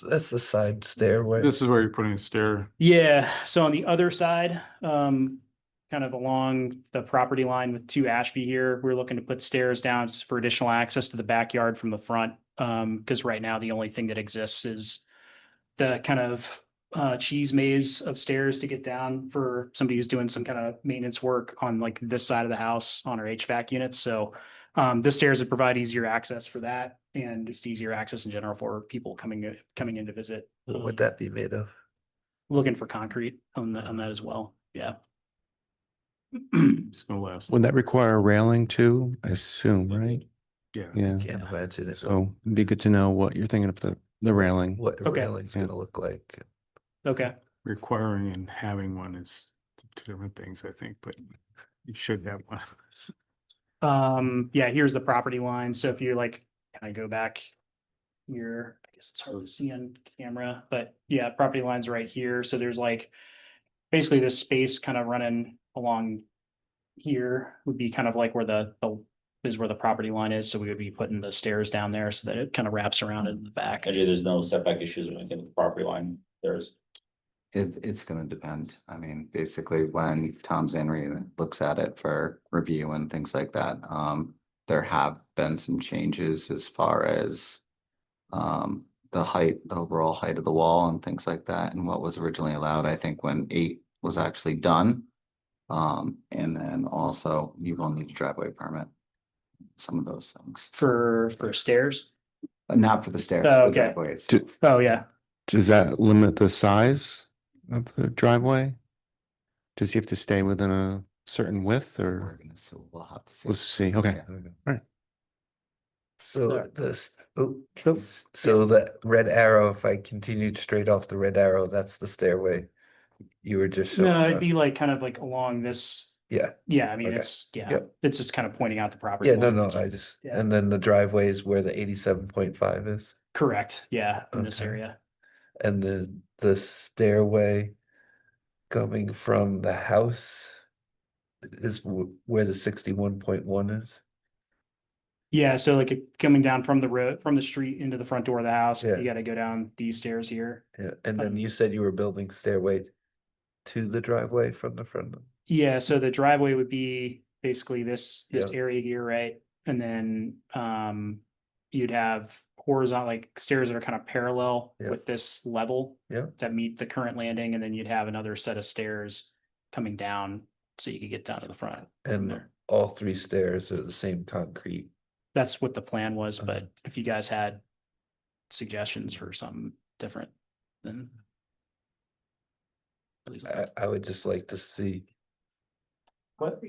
That's the side stairway. This is where you're putting a stair. Yeah, so on the other side, kind of along the property line with 2 Ashby here, we're looking to put stairs down for additional access to the backyard from the front. Because right now the only thing that exists is the kind of cheese maze of stairs to get down for somebody who's doing some kind of maintenance work on like this side of the house on our HVAC units. So the stairs would provide easier access for that and just easier access in general for people coming in to visit. What would that be made of? Looking for concrete on that as well. Yeah. It's gonna last. Would that require a railing too? I assume, right? Yeah. Yeah. Can't imagine it. So it'd be good to know what you're thinking of the railing. What a Okay. railing's Yeah. gonna look like. Okay. Requiring and having one is 2 different things, I think, but you should have one. Yeah, here's the property line. So if you like kind of go back here, I guess it's hard to see on camera, but yeah, property line's right here. So there's like basically this space kind of running along here would be kind of like where the is where the property line is. So we would be putting the stairs down there so that it kind of wraps around in the back. And there's no setback issues or anything with the property line, there's. It's gonna depend. I mean, basically, when Tom Zanri looks at it for review and things like that, there have been some changes as far as the height, the overall height of the wall and things like that, and what was originally allowed, I think, when 8 was actually done. And then also you will need a driveway permit, some of those things. For stairs. Not for the stair. Oh, the okay. driveway itself. Oh, yeah. Does that limit the size of the driveway? Does he have to stay within a certain width We're or gonna, so we'll have to see. let's see? Okay. Yeah. So so that red arrow, if I continued straight off the red arrow, that's the stairway. You were just showing. No, it'd us. be like kind of like along this. Yeah, Yeah, I mean, Okay. it's, yeah, Yep. it's just kind of pointing out the property. yeah, no, line. no, It's I like- just, yeah. and then the driveway is where the 87.5 is. Correct, yeah, in this Okay. area. And the stairway coming from the house is where the 61.1 is. Yeah, so like coming down from the road, from the street into the front door of the house, Yeah. you gotta go down these stairs here. Yeah, and then you said you were building stairway to the driveway from the front. Yeah, so the driveway would be basically this Yeah. area here, right? And then you'd have horizontal like stairs that are kind of parallel Yeah. with this level. Yeah. That meet the current landing, and then you'd have another set of stairs coming down so you could get down to the front. from And there. all 3 stairs are the same concrete. That's what the plan was, Uh-huh. but if you guys had suggestions for something different, then. Please. I would just like to see. What?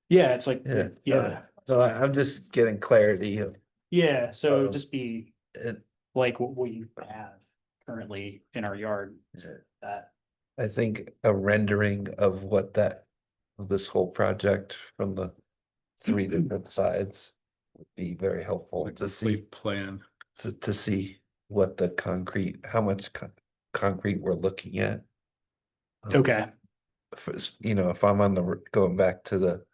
Yeah, it's like, Yeah, yeah, So I'm just getting clarity of yeah, so it'd Um, just be it. like what we have currently in our yard. Yeah. That, I think a rendering of what of this whole project from the 3 different sides would be very helpful Like to a see, complete plan. to see what the concrete, how much concrete we're looking at. okay, If I'm on going back to the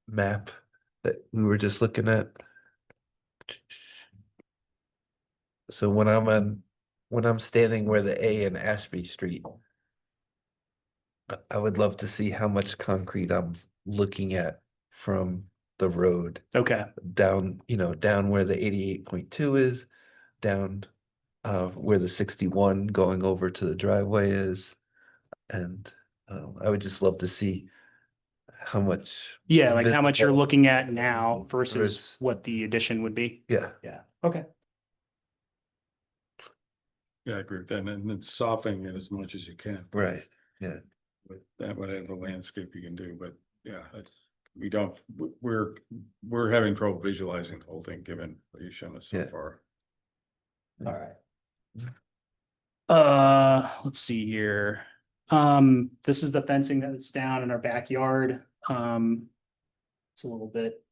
map that we were just looking at. So when I'm standing where the A in Ashby Street, I would love to see how much concrete I'm looking at from the road okay, down, down where the 88.2 is, down where the 61 going over to the driveway is. And I would just love to see how much. yeah, like how much you're visible- looking at now versus versus- what the addition would be. Yeah, Yeah, okay, Yeah, I agree with that. And it's softening it as much as you can. right, yeah. But that whatever landscape you can do, but yeah, we're having trouble visualizing the whole thing, given what you've shown us so Yeah. far. all right. Let's see here. This is the fencing that's down in our backyard. It's a little bit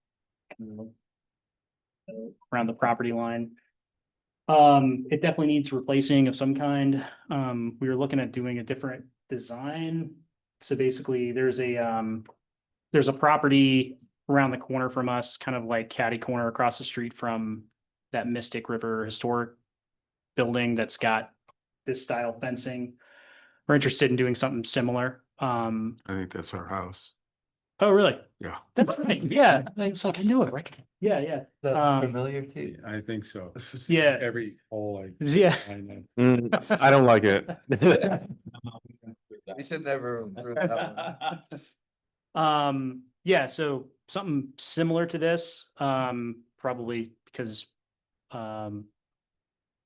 around the property line. It definitely needs replacing of some kind. We were looking at doing a different design. So basically there's a property around the corner from us, kind of like catty corner across the street from that Mystic River Historic building that's got this style fencing. We're interested in doing something similar. I think that's our house. Oh, really? Yeah, That's right. Yeah. It's like, I knew it, right? Yeah, yeah. That's familiar to you? I think so. Yeah. Every hole I. Yeah. find I don't like it. We should never improve that one. Yeah, so something similar to this, probably because,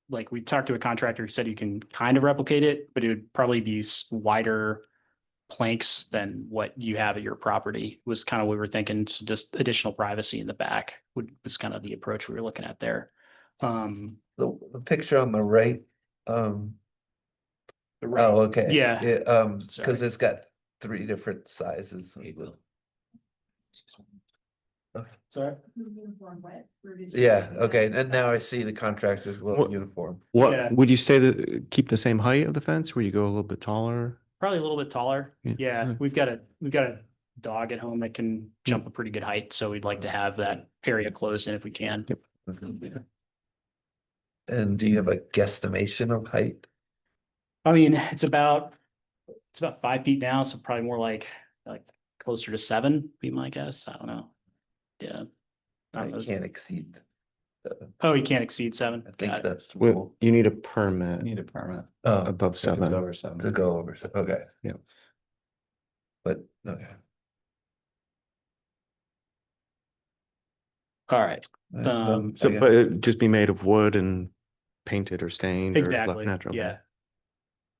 like we talked to a contractor who said you can kind of replicate it, but it would probably be wider planks than what you have at your property was kind of what we were thinking. So just additional privacy in the back was kind of the approach we were looking at there. The picture on the right, oh, okay. Yeah. Because Sorry. it's got 3 different sizes. Sorry. Uniform width for Yeah, distribution. okay, and now I see the contractors will What- uniform. What Yeah. would you say that keep the same height of the fence? Where you go a little bit taller? Probably a little bit taller. Yeah. Yeah, Yeah. we've got a dog at home that can jump a pretty good height, so we'd like to have that area closed in if we can. And do you have a guesstimation of height? I mean, it's about 5 feet now, so probably more like closer to 7, be my guess. I don't know. Yeah. I don't know. I can't exceed. Oh, you can't exceed 7. I think Got it. that's the Well, rule. you need a permit Need a permit. Oh, above If it's 7. over 7. to go over, so, okay. Yeah. But, okay. All right. So, but it'd just be made of wood and painted or stained or left Exactly. natural. Yeah.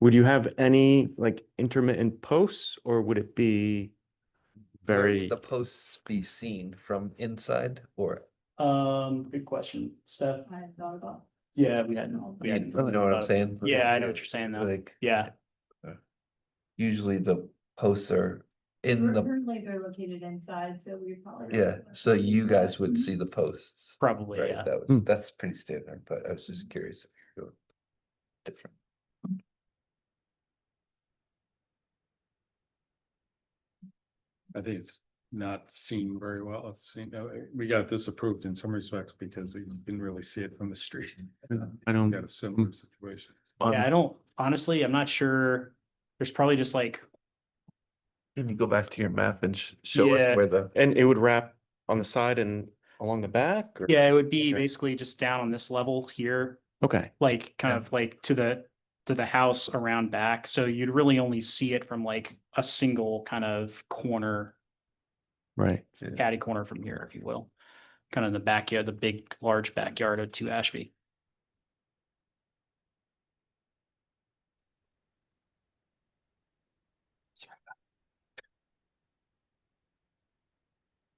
Would you have any like intermittent posts or would it be Where would very, the posts be seen from inside or? Good question, Steph. I hadn't thought about. Yeah, we hadn't. You know what I'm saying? Yeah, I know what you're saying though. Like, Yeah. usually the posts are in the, Currently they're located inside, so we probably. yeah, so you guys would see the posts. Probably, Right, yeah. that's pretty standard, but I was just curious if you're doing different. I think it's not seen very well. It's seen, we got this approved in some respects because you can really see it from the street. I don't, Got a similar situation. Yeah, I don't, honestly, I'm not sure. There's probably just like, Can you go back to your map and show Yeah. us where the, and it would wrap on the side and along the back? Or? yeah, it would be Okay. basically just down on this level here, Okay. like kind Yeah. of like to the house around back. So you'd really only see it from like a single kind of corner, Right. catty corner from here, if you will. Kind of the backyard, the big, large backyard of 2 Ashby.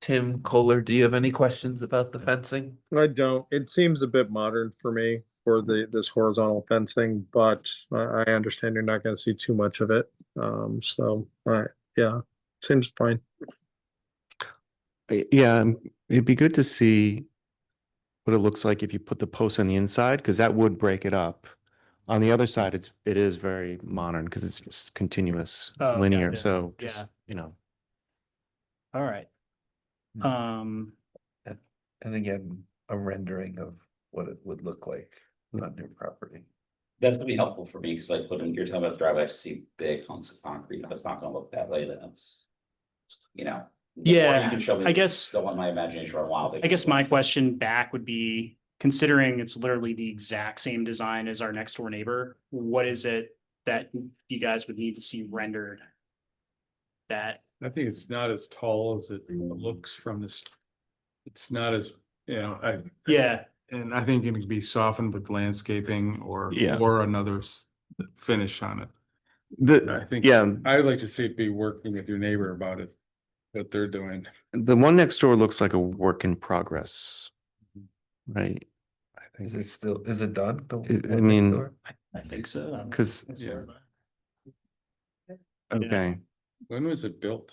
Tim Kohler, do you have any questions about the fencing? I don't. It seems a bit modern for me for this horizontal fencing, but I understand you're not going to see too much of it. Yeah, seems fine. Yeah, it'd be good to see what it looks like if you put the posts on the inside, because that would break it up. On the other side, it is very modern because it's just continuous, Oh, linear. gotcha. So Yeah. just, All right. And again, a rendering of what it would look like on your property. That's gonna be helpful for me, because like when you're talking about the driveway, I just see big hunks of concrete, if it's not gonna look that way, then it's. The more Yeah, you can show me, I guess- don't want my imagination run wild. I guess my question back would be, considering it's literally the exact same design as our next door neighbor, what is it that you guys would need to see rendered? That, I think it's not as tall as it looks from this. It's not as, yeah, and I think it can be softened with landscaping or Yeah. another finish on it. I think. yeah, I would like to see it be working with your neighbor about it, what they're doing. the one next door looks like a work in progress. Right. I Is think, it done? The I one next mean, door? I think so. because, Yeah. okay, When was it built?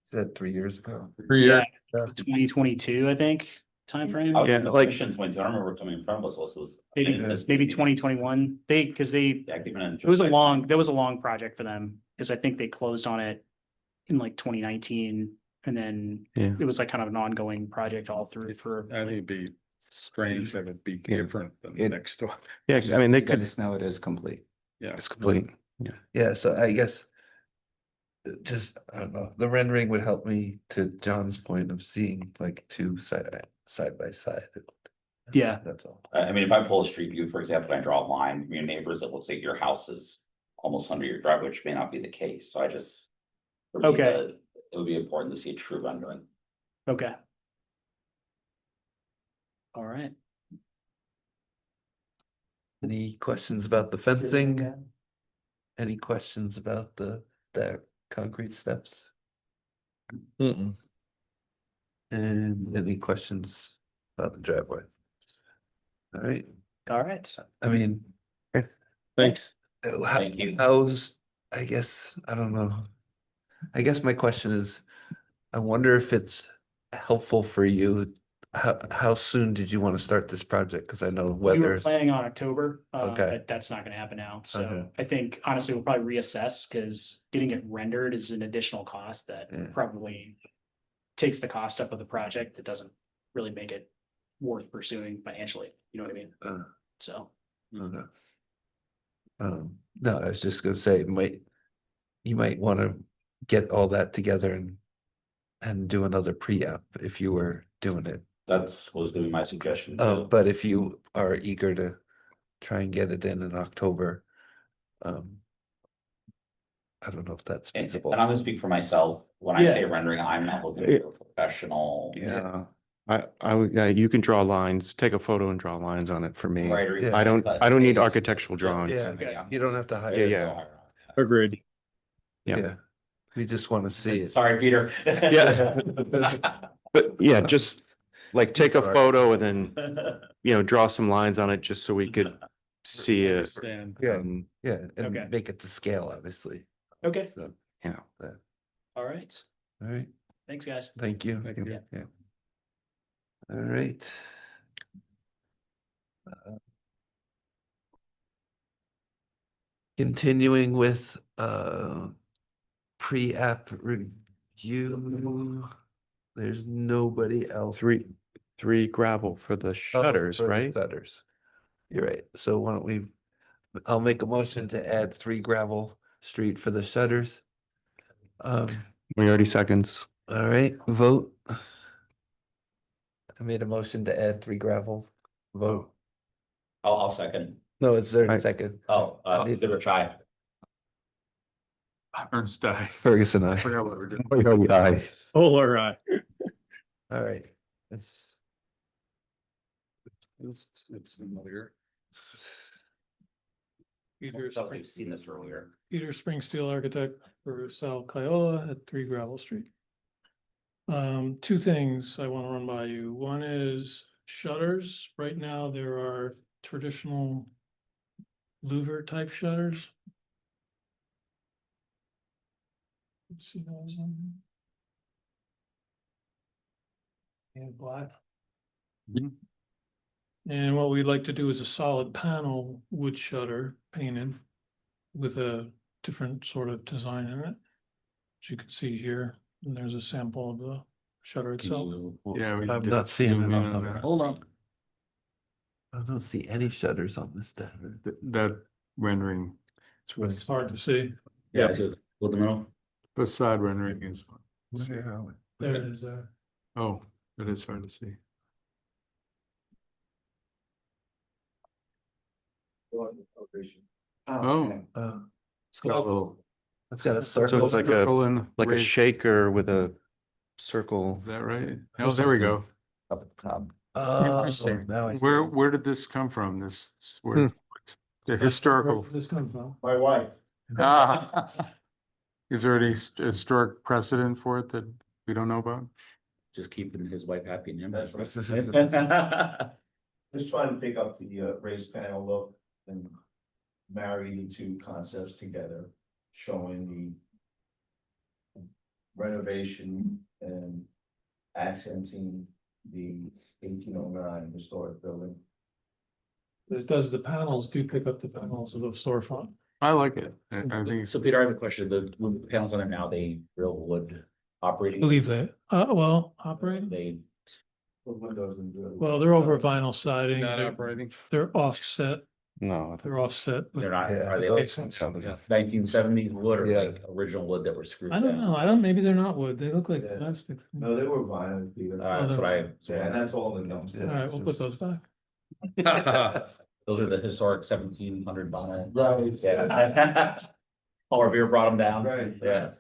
Is that 3 years ago? Yeah, 2022, I think, timeframe. I was Yeah, in the like- commission 22, I remember coming in front of us, so it was. Maybe 2021. It was a long project for them, because I think they closed on it in like 2019. And then Yeah. it was like kind of an ongoing project all through for. I think it'd be strange that it'd be Yeah. different than the It- next door. Yeah, I mean, they You could, guys know it is complete. Yeah. it's complete. Yeah, so I guess just, I don't know, the rendering would help me to John's point of seeing like two side by side. Yeah. That's all. I mean, if I pull a street view, for example, and I draw a line from your neighbors, it looks like your house is almost under your driveway, which may not be the case, so I just. for me, Okay. It would be important to see a true rendering. Okay. All right. Any questions about the fencing? Any questions about the concrete steps? Mm-mm. And any questions about the driveway? All right, All right. I mean, Thanks. Thank you. how's, I guess, I don't know. I guess my question is, I wonder if it's helpful for you. How soon did you want to start this project? Because I know We were weather. planning on October, Okay. but that's not gonna happen now. So Okay. I think honestly, we'll probably reassess because getting it rendered is an additional cost that Yeah. probably takes the cost up of the project. That doesn't really make it worth pursuing financially. You know what I mean? Uh, So. Okay. No, I was just gonna say, you might want to get all that together and do another pre-app if you were doing it. Was gonna be my suggestion too. But if you are eager to try and get it in October, I don't know if that's And feasible. and I'm gonna speak for myself, when I Yeah. say rendering, I'm not looking for a professional. Yeah. I would, you can draw lines, take a photo and draw lines on it for me. Right, or Yeah. I don't cut need paste. architectural drawings. Yeah, Okay. you don't have to hire. Yeah. Agreed. Yeah. Yeah, we just want to see it. Sorry, Peter. Yeah. But yeah, just like take a Sorry. photo and then, draw some lines on it just so we could see it. Understand. Yeah, Um, yeah, Okay. and make it to scale, obviously. Okay. So, Yeah. All right. all right, Thanks, guys. thank you. Thank you. Yeah. All right. Continuing with pre-app review. There's nobody else. Three gravel for the Oh, shutters, for the right? Shutters. You're right. So why don't I'll make a motion to add 3 gravel street for the shutters. We already seconds. All right, vote. I made a motion to add 3 gravel. Vote. I'll second. No, it's there Right. second. Oh, give it a try. Ernst, I Ferguson, I. forgot what we're doing. Oh, all right. All right. It's It's familiar. Peter, Thought we've seen this earlier. Peter Springsteel Architect for Sal Kiola at 3 Gravel Street. 2 things I want to run by you. One is shutters. Right now, there are traditional louver type shutters. Let's see those. And black. Mhm. And what we'd like to do is a solid panel wood shutter painted with a different sort of design in it. As you can see here, and there's a sample of the shutter itself. Yeah. we I'm did not seeing zoom it in on on the- that. Hold on. I don't see any shutters on this deck. That rendering, It's hard to see. Yeah, it's with the middle. facade rendering is, There it is there. oh, it is hard to see. Oh, it's got a little. It's got a So circle. it's like circle a raised- shaker with a circle. Is that right? Oh, there we go. Up at the top. Interesting. Now I see. Where did this come from? Where, the historical. Where did this come from? My wife. Ah. Is there any historic precedent for it that we don't know about? Just keeping his wife happy and him. That's right. Just trying to pick up the raised panel look and marry the two concepts together, showing the renovation and accenting the 1809 historic building. But it does, the panels do pick up the panels of the storefront. I like it. I think, So Peter, I have a question. The panels on there now, they real wood operating? Believe that, well, operating, They, Put windows in the- well, they're over vinyl siding, Not they're, operating. they're offset, No. they're offset. with- they're not, Yeah, are they those like ones sound good. 1970s wood or Yeah. like original wood that were screwed I don't down? know, I don't, maybe they're not wood, they look like Yeah. plastic. No, they were vinyl, Peter. That's what I. Yeah, and that's all in them. All right, we'll put those back. Those are the historic 1700 vinyl. Right. Yeah. Paul Revere brought them down. Right. Yeah.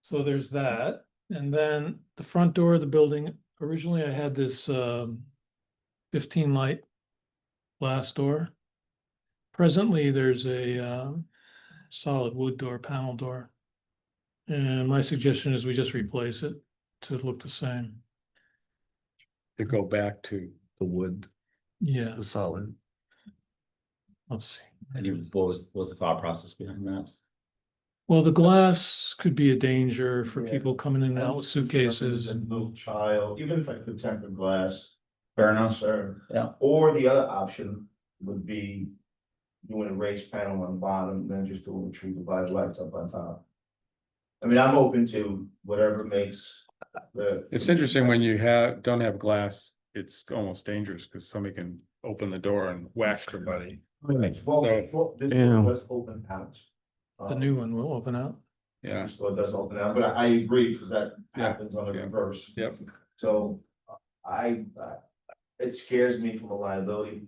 So there's that, and then the front door of the building, originally I had this 15 light glass door. Presently, there's a solid wood door, panel door. And my suggestion is we just replace it to look the same. To go back to, The wood, Yeah, the solid. let's see. And what was the thought process behind that? Well, the glass could be a danger for people coming in and out with suitcases. And little child, even if I could tempered glass. Fair enough. Concern. Yeah. Or the other option would be doing a raised panel on the bottom, then just doing the tree divided lights up on top. I mean, I'm open to whatever makes the. it's interesting when you don't have glass, it's almost dangerous because somebody can open the door and whack somebody. Well, this Yeah. one was open out. The new one will open out. Yeah, So it does open out, but I agree, because that Yeah. happens on the Yeah. reverse. Yep. So it scares me from a liability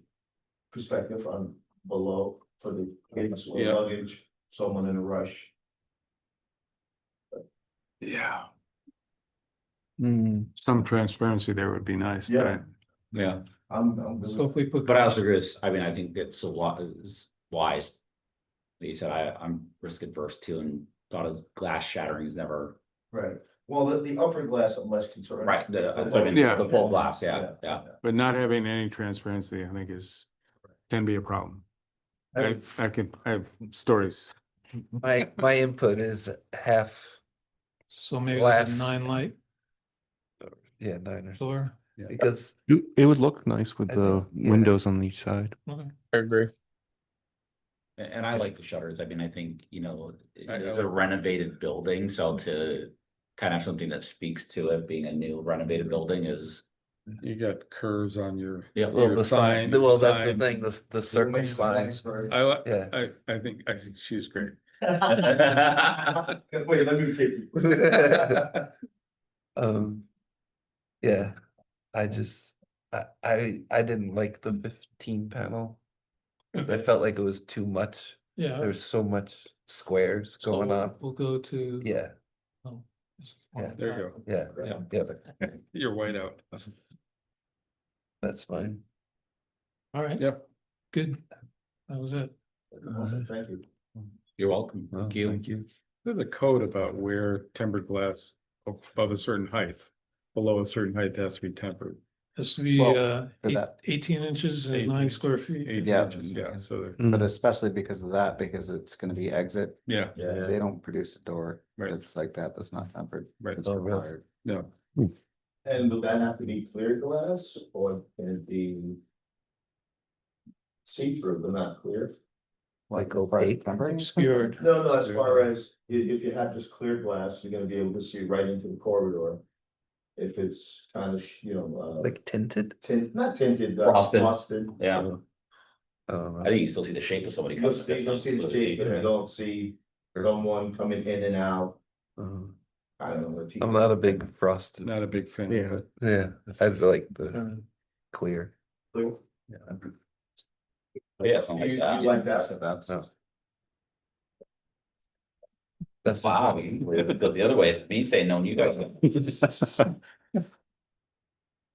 perspective on below for the kids or Yeah. luggage, someone in a rush. yeah. Mm, Some transparency there would be nice, Yeah. but Yeah. I'm So if we put. But I also agree, I mean, I think it's a lot is wise. Like you said, I'm risk adverse too, and thought of glass shattering is never right. Well, the upper glass, I'm less concerned. right. Yeah. The full glass, yeah. but not having any transparency, I think can be a problem. I have stories. My input is half, So maybe like a Glass. 9 light yeah, 9 or so. door. Because it would look nice with I the think, yeah. windows on each side. Okay. I agree. And I like the shutters. I mean, I think, it I is know. a renovated building, so to kind of have something that speaks to it being a new renovated building is. You got curves on your. Yeah. well, your the sign, sign- well, that's the sign. thing, the circle sign. Yeah. I think she's great. Wait, let me take you. Yeah, I just, I didn't like the 15 panel. 'Cause I felt like it was too much. Yeah. There's so much squares so going on. We'll go to. Yeah, oh, this is Yeah, fine. There you go. yeah, Yeah. yeah, You're white out. that's fine. All right. Yep. Good. That was it. Awesome, thank you. You're welcome. Well, Thank you. Thank you. There's a code about where tempered glass above a certain height, below a certain height has to be tempered. Has to be Well, for that. 18 inches and 18 9 square feet. 8 Yeah. inches, yeah, so, But especially because of that, because it's gonna be exit, yeah, Yeah. they don't produce a door Right. that's like that's not tempered. right, It's Oh, really? required. no. And will that have to be clear glass or can it be? See-through, but not clear? Like opaque. Obscured. No, as far as if you have just clear glass, you're gonna be able to see right into the corridor. If it's kind of, Like tinted? not tinted, Frosted. frosted. Yeah. I don't I know. think you still see the shape of somebody. You'll coming. see, you'll see the shape, but you don't see someone coming in and out, I don't know. what I'm not a big frosted. Not a big fan. Yeah. Yeah, I like the clear. Clear. Yeah, something like that. You like that? So that's, Oh. That's Wow, fine. if it goes the other way, it's me saying no, and you guys. Better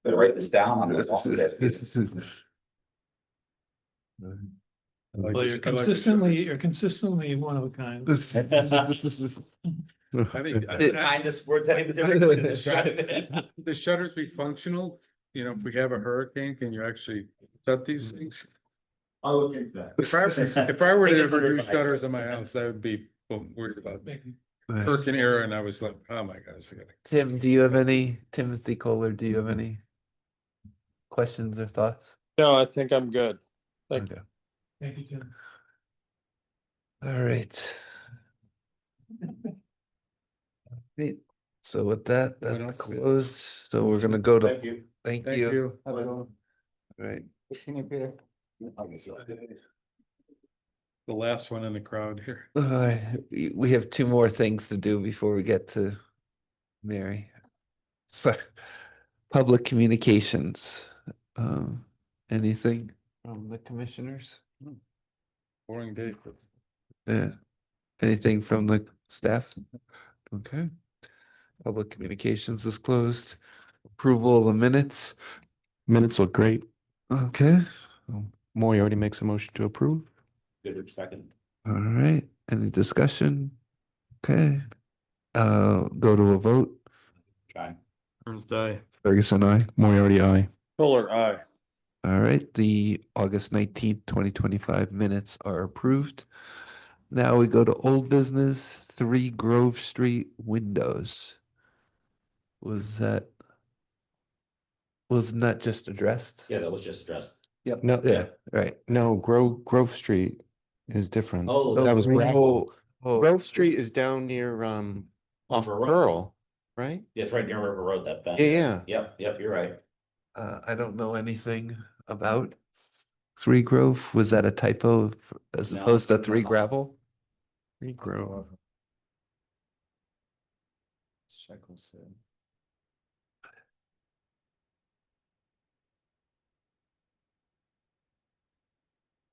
write this down on the. Well, you're consistently one of a kind. I think. The kindest words anybody's ever put in the shutter. The shutters be functional, if we have a hurricane, can you actually shut these things? I'll look into that. If I were to Make it ever do vertical. shutters in my house, I would be worried about hurricane era, and I was like, oh my gosh. Timothy Kohler, do you have any questions or thoughts? No, I think I'm good. Thank Okay. Thank you, Jim. All right. Great. So with that, What that's else is it? closed. So we're gonna go to, Thank you. thank Thank you. you. Have a good one. Right. Good seeing you, Peter. The last one in the crowd here. We have two more things to do before we get to Mary. So, public communications. Anything from the commissioners? Boring day. Yeah. Anything from the staff? Okay. Public communications is closed. Approval of the minutes. Minutes look great. Okay. Maury makes a motion to approve. Good second. All right. Any discussion? Okay. Go to a vote. Try. Ernst, die. Ferguson, aye. Moriarty, aye. Fuller, aye. All right, the August 19th, 2025 minutes are approved. Now we go to old business, 3 Grove Street windows. Wasn't that just addressed? Yeah, that was just addressed. No, Yeah, right. no, Grove Street is different. Oh, That was Oh, oh, Grove Street is down near, off River Road. Pearl, right? Yeah, it's right near River Road, that fence. Yeah. Yep, you're right. I don't know anything about 3 Grove. Was that a typo as No. opposed to 3 gravel? Grove. Check what's in.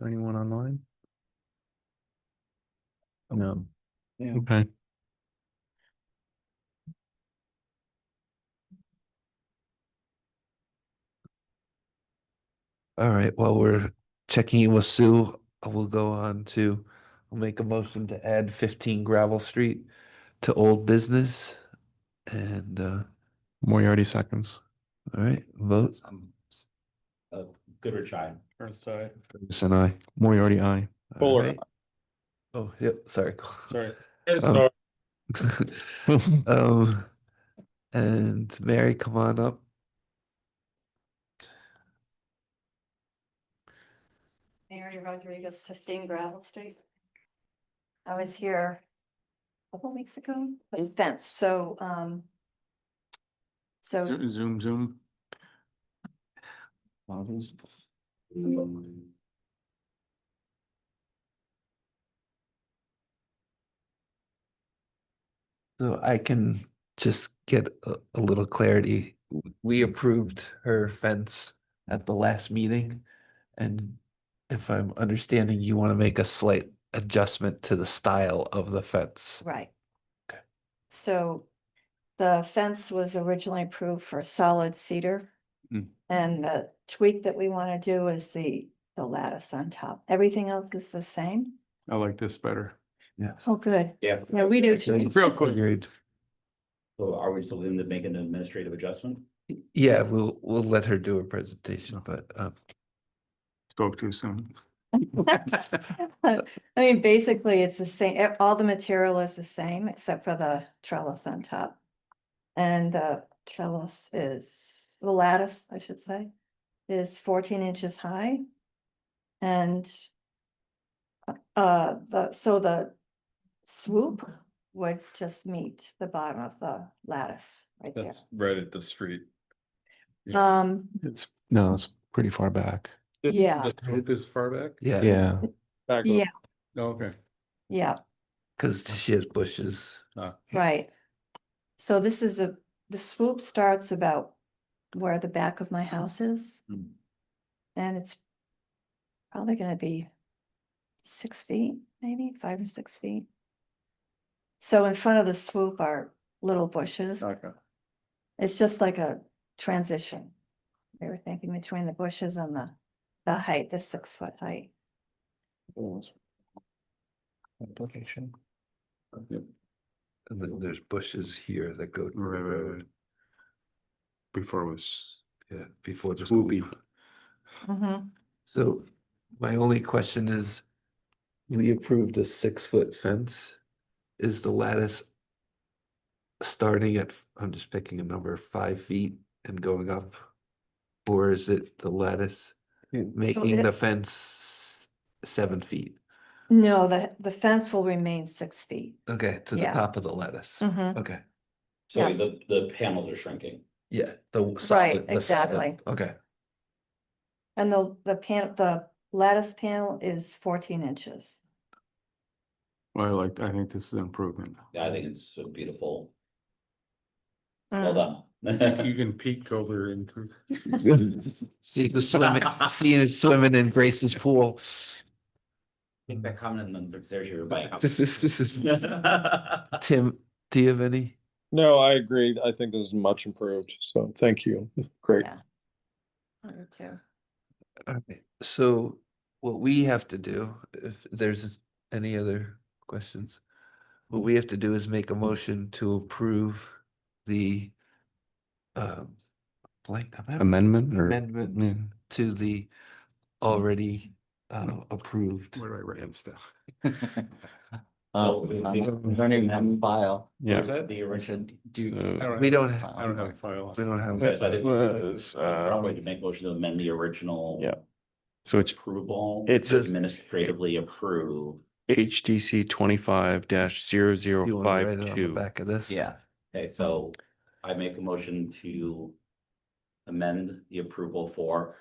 Anyone online? No. Yeah. Okay. All right, while we're checking in with Sue, we'll go on to, I'll make a motion to add 15 Gravel Street to old business. And, Moriarty seconds. all right, vote. Goodrich, aye. Ernst, die. Ferguson, aye. Moriarty, aye. All Fuller, right. Oh, yep, sorry. Sorry. Um, Um, and Mary, come on up. Mary Rodriguez, 15 Gravel Street. I was here a couple weeks ago, but fence, so, Zoom. So I can just get a little clarity. We approved her fence at the last meeting. And if I'm understanding, you want to make a slight adjustment to the style of the fence. right. Okay. So the fence was originally approved for solid cedar. Mm. And the tweak that we want to do is the lattice on top. Everything else is the same. I like this better. Yes. Oh, good. Yeah. Yeah, we do too. Real quick. Agreed. So are we still in to make an administrative adjustment? Yeah, we'll let her do a presentation, but Spoke too soon. I mean, basically, it's the same, all the material is the same except for the trellis on top. And the trellis is, the lattice, I should say, is 14 inches high. And so the swoop would just meet the bottom of the lattice right there. That's right at the street. It's pretty far back. Yeah. The swoop is far back? yeah. Yeah. Back Yeah, Oh, okay. yeah, Because she has bushes. right. So this is the swoop starts about where the back of my house is. Hmm. And it's probably gonna be 6 feet, maybe 5 or 6 feet. So in front of the swoop are little bushes. Okay. It's just like a transition. They were thinking between the bushes and the height, the 6-foot height. Application. Yep. And then there's bushes here that go to the Right. road. Before it was Yeah, before the swoopy. swoop. Mhm. So my only question is, we approved a 6-foot fence. Is the lattice starting at, I'm just picking a number, 5 feet and going up? Or is it the lattice making the fence 7 feet? No, the fence will remain 6 feet. Okay, to the Yeah. top of the lattice. Mhm. Okay, So Yeah. the panels are shrinking. Yeah, the Right, solid, the solid, exactly. okay. And the lattice panel is 14 inches. Well, I think this is an improvement. Yeah, I think it's so beautiful. Well Mm. done. You can peek over into. See you swimming, seeing it swimming in Grace's pool. Take that comment and then there's your bike. Tim, do you have any? No, I agree. I think this is much improved. So thank you. Great. Yeah. I do too. Okay, so what we have to do, if there's any other questions, what we have to do is make a motion to approve the blank Amendment or? amendment Yeah. to the already approved. Where do I write this stuff? So, I don't even have a file. Yeah. What's that? The I original. said, do. We don't have, I don't have a file. we don't have. Okay, so I think Was, probably to make motion to amend the original. Yeah. So it's Approval. It's- to administratively approve. HDC 25-0052. You want to write it on the back of this? Yeah, Okay, so I make a motion to amend the approval for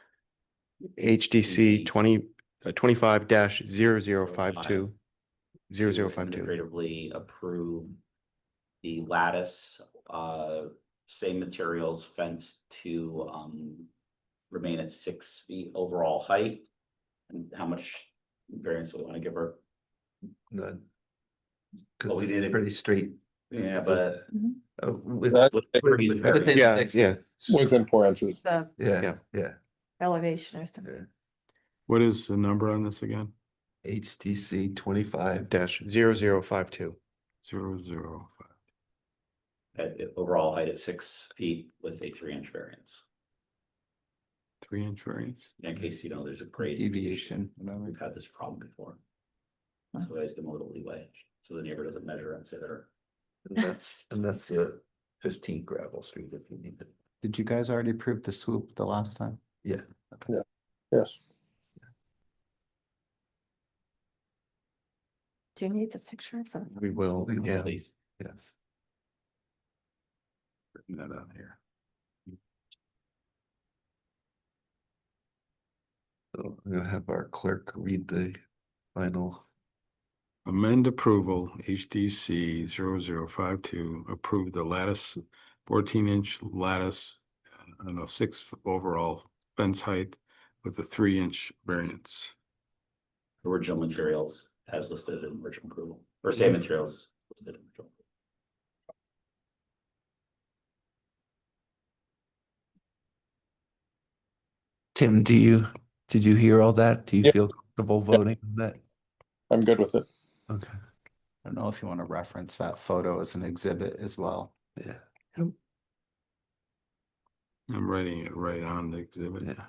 HDC 25-0052. 0052. administratively approve the lattice, same materials fence to, remain at 6 feet overall height. And how much variance do we want to give her? None. Well, Cause we it's did it- pretty straight. Yeah, but. That's- Within Yeah, 6 yeah. Within 4 inches. The Yeah, yeah. elevation or something. What is the number on this again? HTC 25. -0052. 005. At overall height at 6 feet with a 3-inch variance. 3-inch variance. In case you know, there's a grade deviation, whatever. We've had this problem before. So I always give them a little leeway, so the neighbor doesn't measure and say they're. And that's the 15 gravel street if you need it. Did you guys already approve the swoop the last time? Yeah. Yes. Do you need the picture for? We will, yeah. Please. Yes. Written that out here. So I'm gonna have our clerk read the final. Amend approval, HDC 0052, approve the lattice, 14-inch lattice, I don't know, 6 overall fence height with a 3-inch variance. Original materials as listed in original approval, or same materials listed in original. Tim, did you hear all that? Do you Yep. feel comfortable voting on that? I'm good with it. Okay, I don't know if you want to reference that photo as an exhibit as well. yeah, I'm writing it right on the exhibit. yeah.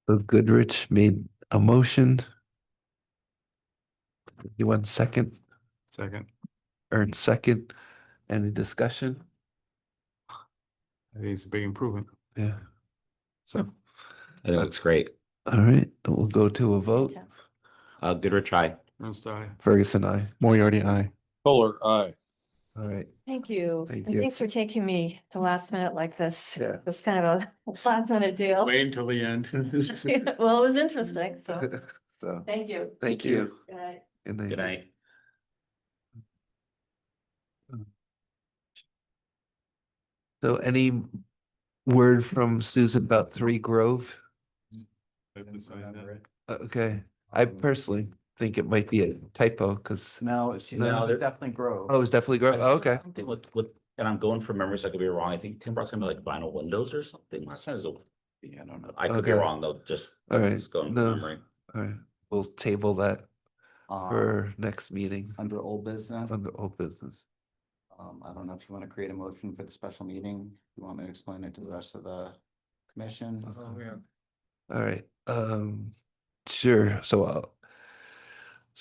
So Goodrich made a motion. You want second, Second, Ernst second, any discussion? I think it's a big improvement. Yeah. So, I think it looks great. all right, we'll go to a vote. Goodrich, aye. Ernst, aye. Ferguson, I. Moriarty, aye. Kohler, aye. All right, Thank you. Thank And you. thanks for taking me to last minute like this. Yeah. It's kind of a last minute deal. Wait until the end. Well, it was interesting, so So, thank you. thank you. Good night. Good night. So any word from Susan about 3 Grove? Okay, I personally think it might be a typo because, No, it's No, they're- definitely Grove. oh, it's definitely Grove. Oh, okay. I think with, and I'm going from memory, so I could be wrong. I think Tim brought something like vinyl windows or something. Last time it was Yeah, I don't know. I could be Okay. wrong though, just All right. just going No. from memory. All right, we'll table that Um, for next meeting under old business, under old business. I don't know if you want to create a motion for the special meeting. You want me to explain it to the rest of the commission? All right, sure, so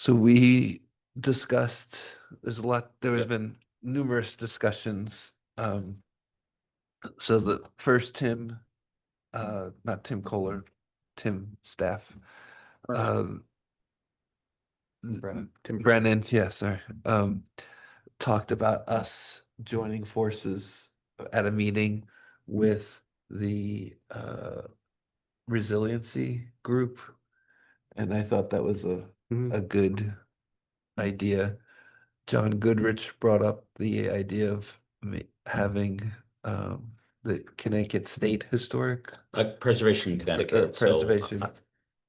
we discussed, there's a lot, there has Yep. been numerous discussions. So the first Tim, not Tim Kohler, Tim staff. Um, Brennan. Brennan, yes, sorry, talked about us joining forces at a meeting with the resiliency group. And I thought that was a good idea. John Goodrich brought up the idea of having the Connecticut State Historic Preservation in Connecticut. So, preservation as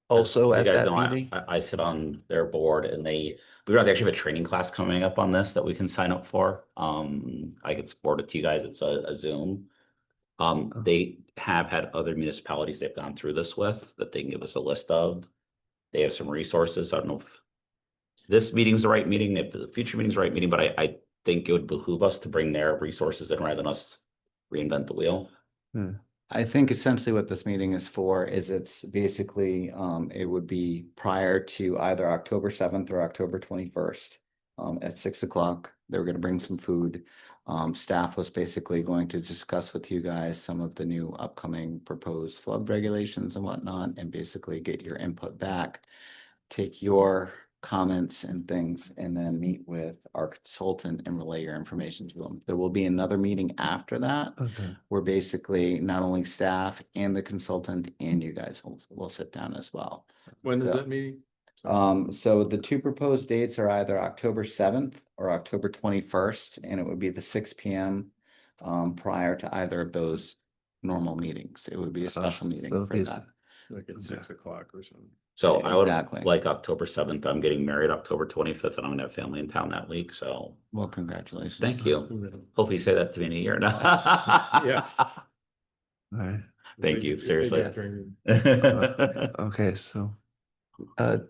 also you at guys that know, meeting. I sit on their board and they actually have a training class coming up on this that we can sign up for. I could support it to you guys. It's a Zoom. They have had other municipalities they've gone through this with that they can give us a list of. They have some resources. I don't know if this meeting's the right meeting, if the future meeting's the right meeting, but I think it would behoove us to bring their resources in rather than us reinvent the wheel. I think essentially what this meeting is for is it's basically, it would be prior to either October 7th or October 21st. At 6 o'clock, they were gonna bring some food. Staff was basically going to discuss with you guys some of the new upcoming proposed flood regulations and whatnot, and basically get your input back. Take your comments and things, and then meet with our consultant and relay your information to them. There will be another meeting after that, Okay. where basically not only staff and the consultant and you guys will sit down as well. When is So- that meeting? So the two proposed dates are either October 7th or October 21st, and it would be the 6 p.m. Prior to either of those normal meetings. It would be a special meeting it'll for be a that. Like at 6 o'clock or something. So Yeah, I would exactly. like October 7th. I'm getting married October 25th and I'm gonna have family in town that week. So Well, congratulations. thank you. Hopefully you say that to me in a year now. Yeah. All right. Thank you, seriously. Okay, so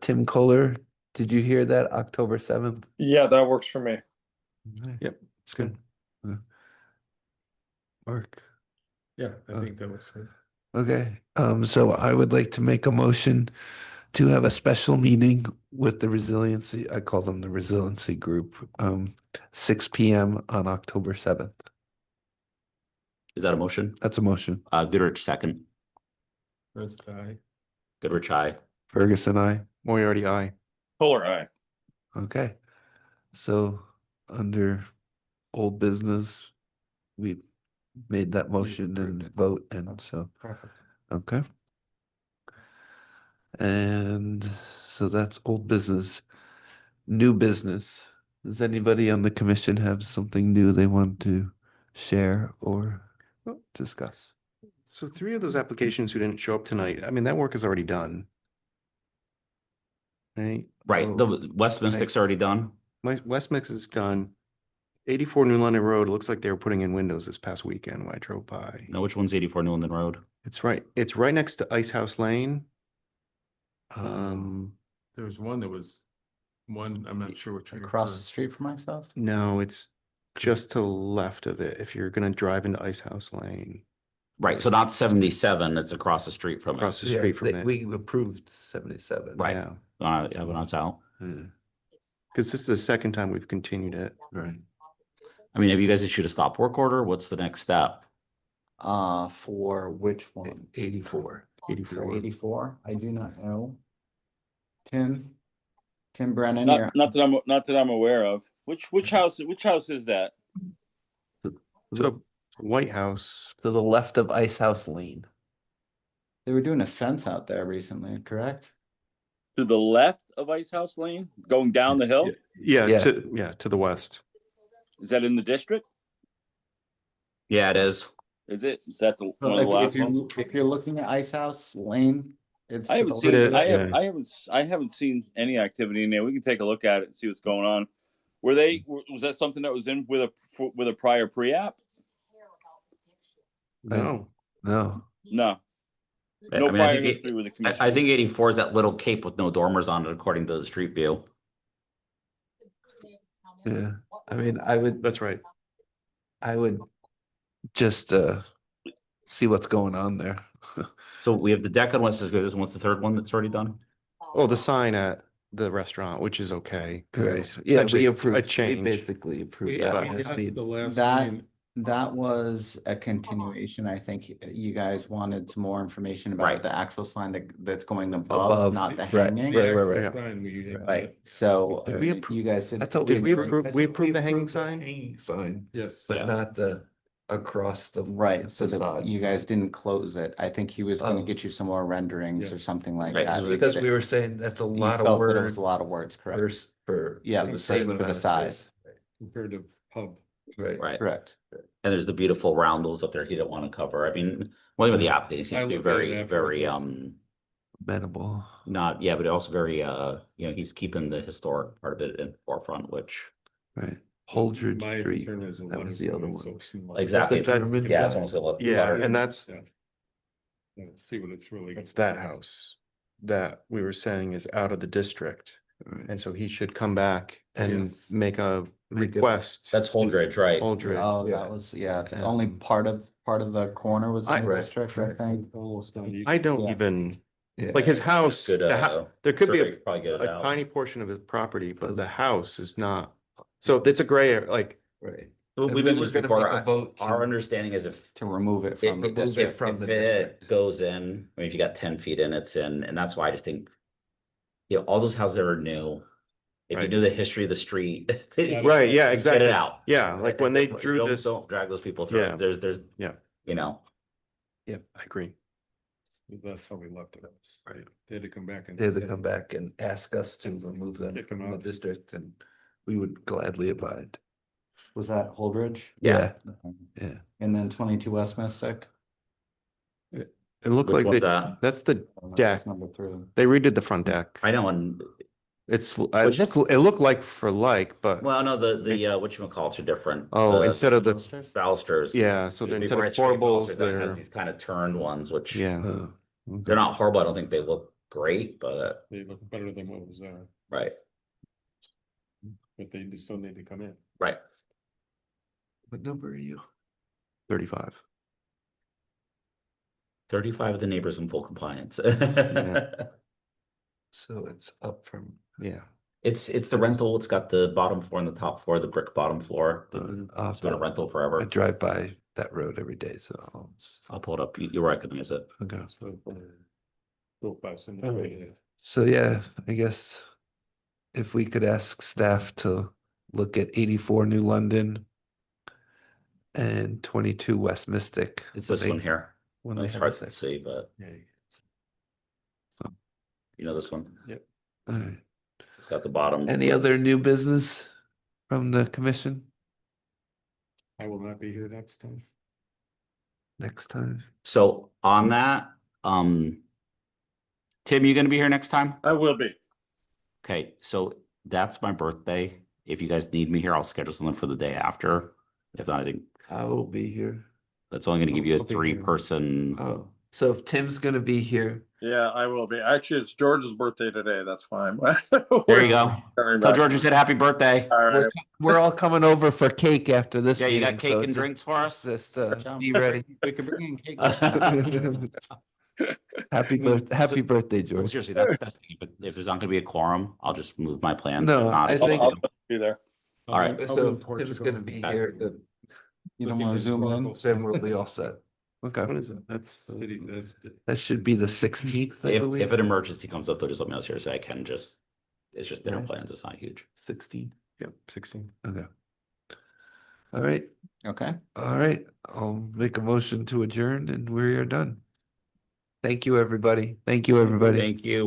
Tim Kohler, did you hear that? October 7th? Yeah, that works for me. Yep, it's good. Mark. Yeah, I think that was good. Okay, so I would like to make a motion to have a special meeting with the resiliency, I call them the resiliency group, 6 p.m. on October 7th. Is that a motion? That's a motion. Goodrich second. First guy. Goodrich, aye. Ferguson, I. Moriarty, aye. Polar eye. Okay. So under old business, we made that motion approved and it. vote, and so, okay. And so that's old business. New business. Does anybody on the commission have something new they want to share or discuss? So 3 of those applications who didn't show up tonight, I mean, that work is already done. Right? Right, So the West Mystic's already done. West Mix is done. 84 New London Road, it looks like they were putting in windows this past weekend when I drove by. No, which one's 84 New London Road? It's right next to Ice House Lane. There was one that was one, I'm not sure which one. Across the street from myself? No, it's just to the left of it if you're gonna drive into Ice House Lane. Right, so not 77, it's across the street from Across it. the street from it. We approved 77. Right. Yeah. Yeah, when it's out. Because this is the second time we've continued it. Right. I mean, have you guys issued a stop work order? What's the next step? For which one? 84. 84. 84? I do not know. Tim Brennan, you're, Not that I'm aware of. Which house is that? So White House, To the left of Ice House Lane. they were doing a fence out there recently, correct? To the left of Ice House Lane, going down the hill? yeah, Yeah. to the west. Is that in the district? Yeah, it is. Is it? Is that the one of the If last ones? if you're looking at Ice House Lane, It's. I haven't the seen, latest- I haven't seen any activity in there. We can take a look at it and see what's going on. Was that something that was in with a prior pre-app? No. No. No. I No mean, I prior think history with the commission. I think 84 is that little cape with no dormers on it, according to the street view. Yeah. I mean, That's right. I would just see what's going on there. So we have the deck on what's as good as what's the third one that's already done? Oh, the sign at the restaurant, which is okay. 'cause Right. it's Yeah, essentially we a approved, we change. basically approved that last meeting. That was a continuation. I think you guys wanted some more information about Right. the actual sign that's going Above, above, not the right, hanging. right. Yeah. Right, so Did we you guys. I thought Did we approved- approve, we I thought approved the hanging approved sign? Hanging sign, Yes. but not the across the. Right, so that facade. you guys didn't close it. I think he was gonna Oh. get you some more renderings or Yes. something like Right, that. so to Because get we it- were saying that's a you lot of felt that it was words a lot of words, correct? for. Yeah, for the same same for the amount of size. space. Compared to pub. Right. Right. Correct. And there's the beautiful roundels up there he didn't want to cover. I mean, one of the application seems to be very, Amenable. not, yeah, but also very, he's keeping the historic part of it in the forefront, which. Right. Holdridge Street. That was the other one. Exactly. Is that the German Yeah, guy? it's almost a Yeah, and that's, Let's see what it's really. it's that house that we were saying is out of the district. And so he should come back and Yes. make a Make it- request. That's Holdridge, right? Holdridge. Oh, Yeah. that was, yeah, Yeah. only part of the corner was in the Right, district, I think. Almost done. I don't Yeah. even, Yeah. like his house, Good, there could be survey could probably get it a out. tiny portion of his property, but the house is not. So it's a gray area, like, Right. Well, And we've then been we're this gonna before. make a vote Our to- understanding is if To remove it from the remove district. it from if the it district. goes in, I mean, if you got 10 feet in, it's in, and that's why I just think. All those houses that are new, if you Right. knew the history of the street. right, yeah, just exactly. Get it out. Yeah, like when they Don't- drew don't- this, Don't drag those people through. Yeah. There's, yeah, yeah, I agree. That's how we left it. Right. They had to come back and. They had to come back and ask us to remove them Kick 'em from the out. district, and we would gladly abide. Was that Holdridge? Yeah. Yeah. And then 22 West Mystic? It looked Which like one's they, that? that's the Oh, deck. that's number 3. They redid the front deck. I know, and, It's, Which is- it looked like for like, but, well, no, the whatchamacallits are different. oh, instead of the, Balusters. yeah, so they're instead Before of it had straight portables, balusters, then it has they're, these kind of turned ones, which. yeah. Oh, They're not horrible. I don't think they look great, but They look better than what was there, right, but they still need to come in. right. What number are you? 35. 35 of the neighbors in full compliance. So it's up from. Yeah. It's the rental. It's got the bottom floor and the top floor, the brick bottom floor. I'll It's been a rental I forever. drive by that road every day, so I'll just. I'll pull it up. You recognize it. Okay. So, built by some. So yeah, I guess if we could ask staff to look at 84 New London and 22 West Mystic. It's when this they- one here. When they It's have hard a to second. see, but you know this one. All right. It's got the bottom. Any other new business from the commission I will not be here next time. next time? So on that, Tim, you gonna be here next time? I will be. Okay, so that's my birthday. If you guys need me here, I'll schedule something for the day after. If not, I think I will be here. that's only gonna give you a I'll be here. 3-person. Oh, so if Tim's gonna be here, Yeah, I will be. Actually, it's George's birthday today. That's fine. There you go. Sorry Tell about George you said happy birthday. All right. we're all coming over for cake after this. Yeah, you got meeting, cake so and just- drinks for us? Just Jump. be ready. We could bring in cake. Happy birthday, Well, George. seriously, that's, but if there's not gonna be a quorum, I'll just move my plans. No, If not, I I'll- think- I'll be there. All right. So Tim's gonna be here, You don't want to zoom in? then we'll be all set. Okay, What is it? That's, City, that's. that should be the 16th, I If believe. an emergency comes up, though, just let me know. Seriously, I can just, it's just dinner Right. plans. It's not huge. 16. yeah, 16. Okay. All right, Okay. all right. I'll make a motion to adjourn and we are done. Thank you, everybody. Thank you, everybody. Thank you.